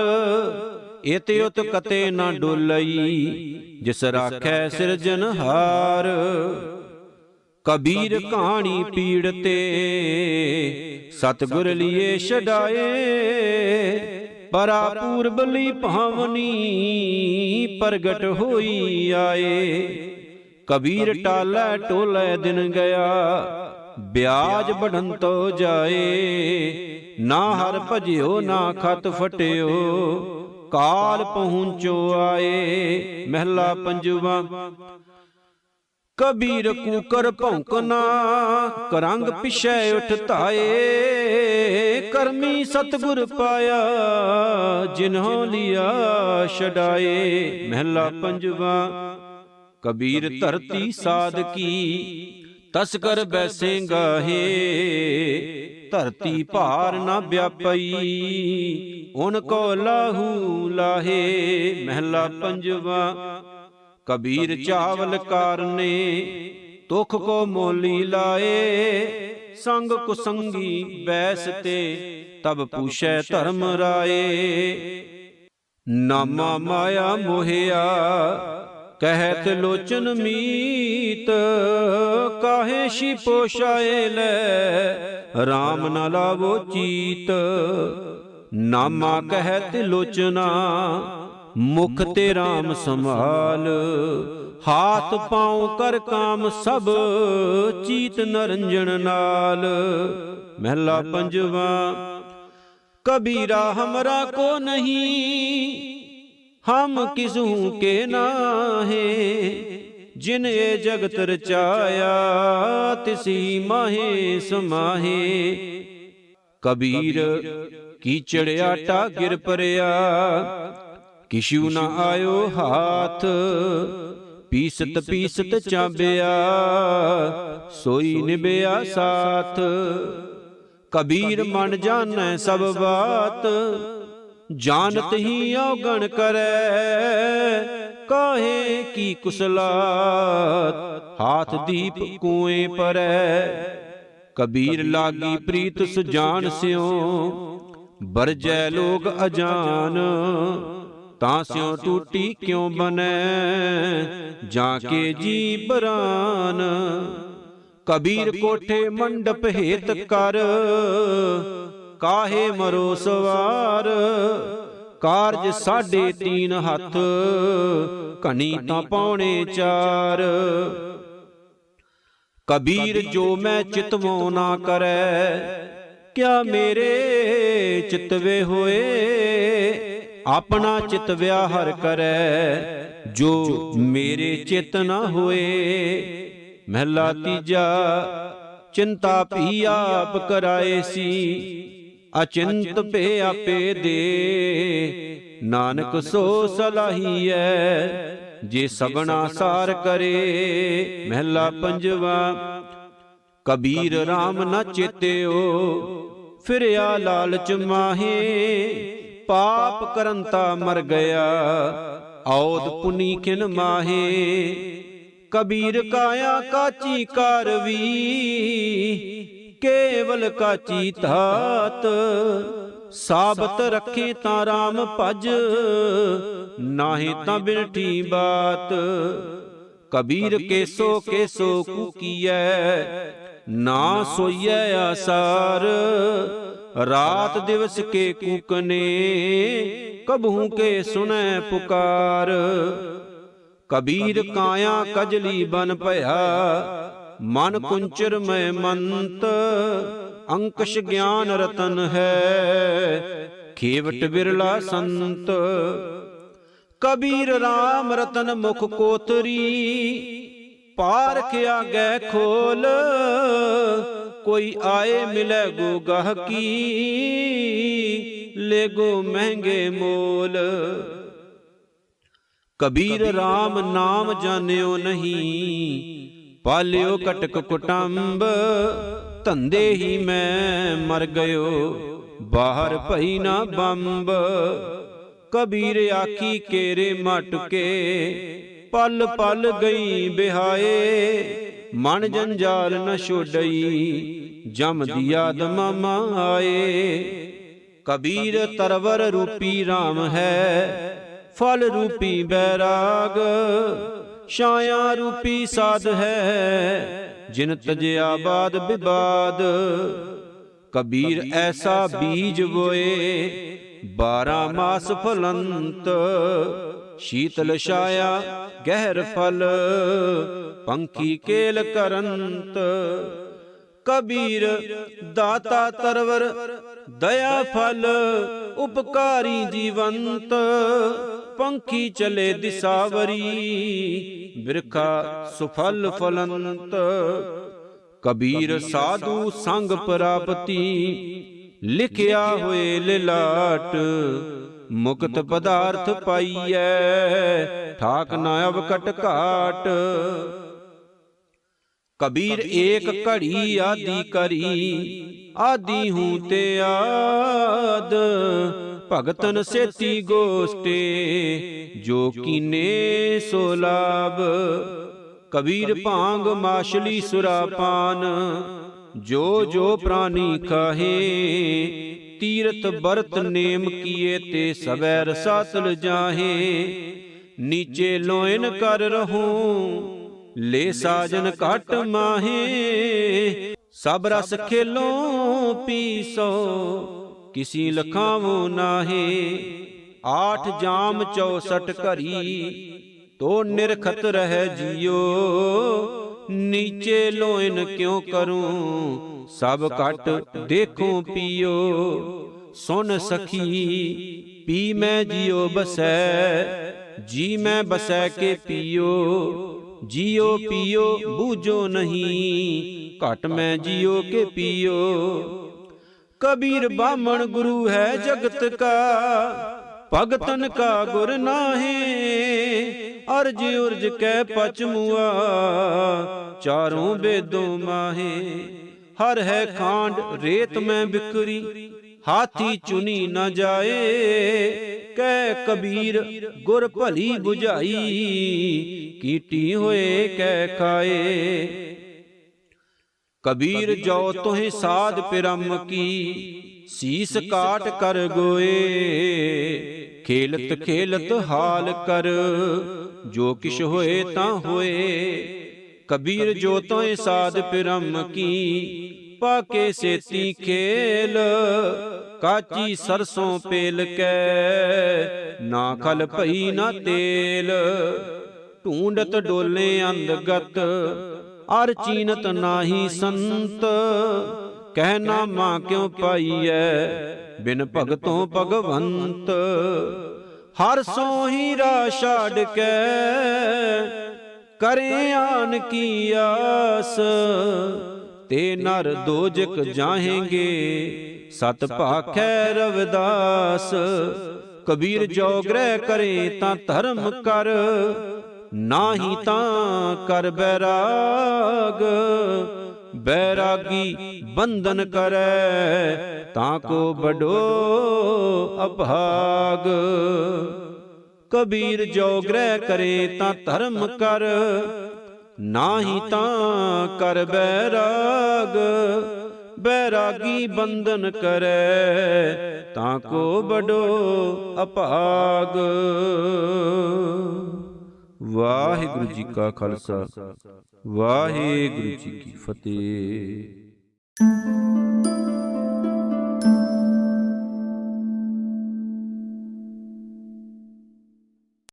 इत उत कते न डोलई, जिस राखै सिरजनहार। कबीर कहानी पीड़ते, सतगुर लिए छडाए। परा पूर्बली भावनी, प्रगट होई आए। कबीर टालै टोलै दिन गया, ब्याज बढ़न तो जाए। ना हर भजियो ना खत फटियो, काल पहुँचो आए। महला पंजवा। कबीर कूकर भौंकना, करंग पिछे उठ ताए। करमी सतगुर पाया, जिन्हों लिया छडाए। महला पंजवा। ਕਬੀਰ ਧਰਤੀ ਸਾਧਕੀ, ਤਸਕਰ ਬੈਸੇ ਗਾਹੇ। ਧਰਤੀ ਭਾਰ ਨਾ ਵਿਆਪਈ, ਉਨ ਕੋ ਲਾਹੂ ਲਾਹੇ। ਮਹਿਲਾ ਪੰਜਵਾ। ਕਬੀਰ ਚਾਵਲ ਕਾਰਨੇ, ਤੁਖ ਕੋ ਮੋਲੀ ਲਾਏ। ਸੰਗ ਕੁਸੰਗੀ ਬੈਸ ਤੇ, ਤਬ ਪੂਛੈ ਧਰਮ ਰਾਏ। ਨਾਮਾ ਮਾਇਆ ਮੋਹਿਆ, ਕਹਿਤ ਲੋਚਨ ਮੀਤ। ਕਾਹੇ ਸ਼ੀ ਪੋਸ਼ਾਏ ਲੈ, RAM ਨ ਲਾਵੋ ਚੀਤ। ਨਾਮਾ ਕਹਿਤ ਲੋਚਨਾ, ਮੁਖ ਤੇ RAM ਸੰਭਾਲ। ਹਾਥ ਪਾਉ ਕਰ ਕਾਮ ਸਭ, ਚੀਤ ਨਰੰਜਨ ਨਾਲ। ਮਹਿਲਾ ਪੰਜਵਾ। कबीरा हमरा को नहीं, हम किसू के नाहे। जिन ये जगत रचाया, तिसी माहे समाहे। कबीर कीचड़ आटा गिर परया, किशु न आयो हाथ। पीसत पीसत चाबिया, सोई निभया साथ। कबीर मन जानै सब बात, जानत ही अवगण करे। काहे की कुसलात, हाथ दीप कुएं परै। कबीर लागी प्रीत सुजान स्यों, बरजै लोग अजान। तां स्यों टूटी क्यों बनै, जाके जी बरान। कबीर कोठे मंडप हेत कर, काहे मरो सवार। कारज 3.5 हथ, घनी तां 4.25। कबीर जो मैं चितवो ना करे, क्या मेरे चितवे होए। अपना चित व्याहर करे, जो मेरे चित न होए। महला तीजा। चिंता भी आप कराए सी, अचिंत पे आपे दे। नानक सो सलाही है, जे सबना सार करे। महला पंजवा। कबीर RAM न चेत्यो, फिरया लालच माहे। पाप करंता मर गया, औद पुनी किन माहे। कबीर काया काची कारवी, केवल काची धात। साबत रखे तां RAM भज, नाहे तां बिनठी बात। कबीर केसो केसो कूकीऐ, ना सोईऐ आसार। रात दिवस के कूकने, कबहू के सुनै पुकार। कबीर काया कजली बन भया, मन कुंचर में मंत। अंकुश ज्ञान रतन है, खेवट बिरला संत। कबीर RAM रतन मुख कोतरी, पारख आगे खोल। कोई आए मिले गो गाहकी, ले गो महंगे मोल। कबीर RAM नाम जान्यो नहीं, पाल्यो कटक कुटुंब। धंधे ही मैं मर गयो, बाहर भई ना बंब। कबीर आखी केरे मटके, पल पल गई बिहाए। मन जंजाल न छोड़ई, जम दिया दमामा आए। कबीर तरवर रूपी RAM है, फल रूपी बैराग। छाया रूपी साध है, जिन तजया बाद विवाद। कबीर ऐसा बीज बोए, 12 मास फलंत। शीतल छाया गहर फल, पंखी केल करंत। कबीर दाता तरवर दया फल, उपकारी जीवंत। पंखी चले दिसावरी, बिरखा सुफल फलंत। कबीर साधु संग प्राप्ति, लिखिया हुए लिलाट। ਮੁਕਤ ਪਦਾਰਥ ਪਾਈਐ, ਠਾਕ ਨਾ ਅਵਕਟ ਘਾਟ। ਕਬੀਰ ਏਕ ਘੜੀ ਆਦਿ ਕਰੀ, ਆਦਿ ਹੂੰ ਤੇ ਆਦ। ਭਗਤਨ ਸੇਤੀ ਗੋਸ਼ਟੇ, ਜੋ ਕੀਨੇ ਸੋ ਲਾਭ। ਕਬੀਰ ਭਾਂਗ ਮਾਛਲੀ ਸੁਰਾਪਾਨ, ਜੋ ਜੋ ਪ੍ਰਾਨੀ ਖਾਹੇ। ਤੀਰਥ ਬਰਤ ਨੇਮ ਕੀਏ, ਤੇ ਸਵੈ ਰਸਾਤਲ ਜਾਹੇ। ਨੀਚੇ ਲੋਇਨ ਕਰ ਰਹੂੰ, ਲੈ ਸਾਜਨ ਘਟ ਮਾਹੇ। ਸਭ ਰਸ ਖੇਲੋਂ ਪੀਸੋ, ਕਿਸੀ ਲਖਾਵੋ ਨਾਹੇ। 8 ਜਾਮ 64 ਘਰੀ, ਤੋ ਨਿਰਖਤ ਰਹਿ ਜਿਉ। ਨੀਚੇ ਲੋਇਨ ਕਿਉ ਕਰੂੰ, ਸਭ ਘਟ ਦੇਖੋ ਪੀਓ। ਸੁਨ ਸਖੀ ਪੀ ਮੈਂ ਜਿਉ ਬਸੈ, ਜੀ ਮੈਂ ਬਸੈ ਕੇ ਪੀਓ। ਜਿਉ ਪੀਓ ਬੂਝੋ ਨਹੀਂ, ਘਟ ਮੈਂ ਜਿਉ ਕੇ ਪੀਓ। ਕਬੀਰ ਬਾਮਣ ਗੁਰੂ ਹੈ ਜਗਤ ਕਾ, ਭਗਤਨ ਕਾ ਗੁਰ ਨਾਹੀਂ। ਅਰਜ ਉਰਜ ਕੈ ਪਚਮੁਆ, ਚਾਰੋਂ ਬੇਦੋਂ ਮਾਹੇ। ਹਰ ਹੈ ਖਾਂਡ ਰੇਤ ਮੈਂ ਬਿਕਰੀ, ਹਾਥੀ ਚੁਨੀ ਨਾ ਜਾਏ। ਕਹਿ ਕਬੀਰ ਗੁਰ ਭਲੀ 부ਝਾਈ, ਕੀਟੀ ਹੋਏ ਕਹਿ ਖਾਏ। ਕਬੀਰ ਜੋ ਤੋਹਿ ਸਾਧ ਪਿਰਮ ਕੀ, ਸੀਸ ਕਾਟ ਕਰ ਗੋਏ। ਖੇਲਤ ਖੇਲਤ ਹਾਲ ਕਰ, ਜੋ ਕਿਛ ਹੋਏ ਤਾਂ ਹੋਏ। ਕਬੀਰ ਜੋ ਤੋਹਿ ਸਾਧ ਪਿਰਮ ਕੀ, ਪਾਕੇ ਸੇਤੀ ਖੇਲ। ਕਾਚੀ ਸਰਸੋਂ ਪੇਲ ਕੈ, ਨਾ ਖਲ ਭਈ ਨਾ ਤੇਲ। ਢੂੰਡਤ ਡੋਲੇ ਅੰਧਗਤ, ਅਰ ਚੀਨਤ ਨਾਹੀ ਸੰਤ। ਕਹਿ ਨਾਮਾ ਕਿਉ ਪਾਈਐ, ਬਿਨ ਭਗਤੋਂ ਭਗਵੰਤ। ਹਰ ਸੋ ਹੀਰਾ ਛਾੜ ਕੇ, ਕਰੇ ਆਨ ਕੀ ਆਸ। ਤੇ ਨਰ ਦੋਜਕ ਜਾਹੇਂਗੇ, ਸਤ ਭਾਖੈ ਰਵਿਦਾਸ। ਕਬੀਰ ਜੋ ਗ੍ਰਹਿ ਕਰੇ ਤਾਂ ਧਰਮ ਕਰ, ਨਾਹੀ ਤਾਂ ਕਰ ਬੈਰਾਗ। ਬੈਰਾਗੀ ਬੰਧਨ ਕਰੈ, ਤਾਂ ਕੋ ਬਡੋ ਅਭਾਗ। ਕਬੀਰ ਜੋ ਗ੍ਰਹਿ ਕਰੇ ਤਾਂ ਧਰਮ ਕਰ, ਨਾਹੀ ਤਾਂ ਕਰ ਬੈਰਾਗ। ਬੈਰਾਗੀ ਬੰਧਨ ਕਰੈ, ਤਾਂ ਕੋ ਬਡੋ ਅਭਾਗ। ਵਾਹਿਗੁਰੂ ਜੀ ਕਾ ਖਾਲਸਾ, ਵਾਹਿਗੁਰੂ ਜੀ ਕੀ ਫਤਿਹ।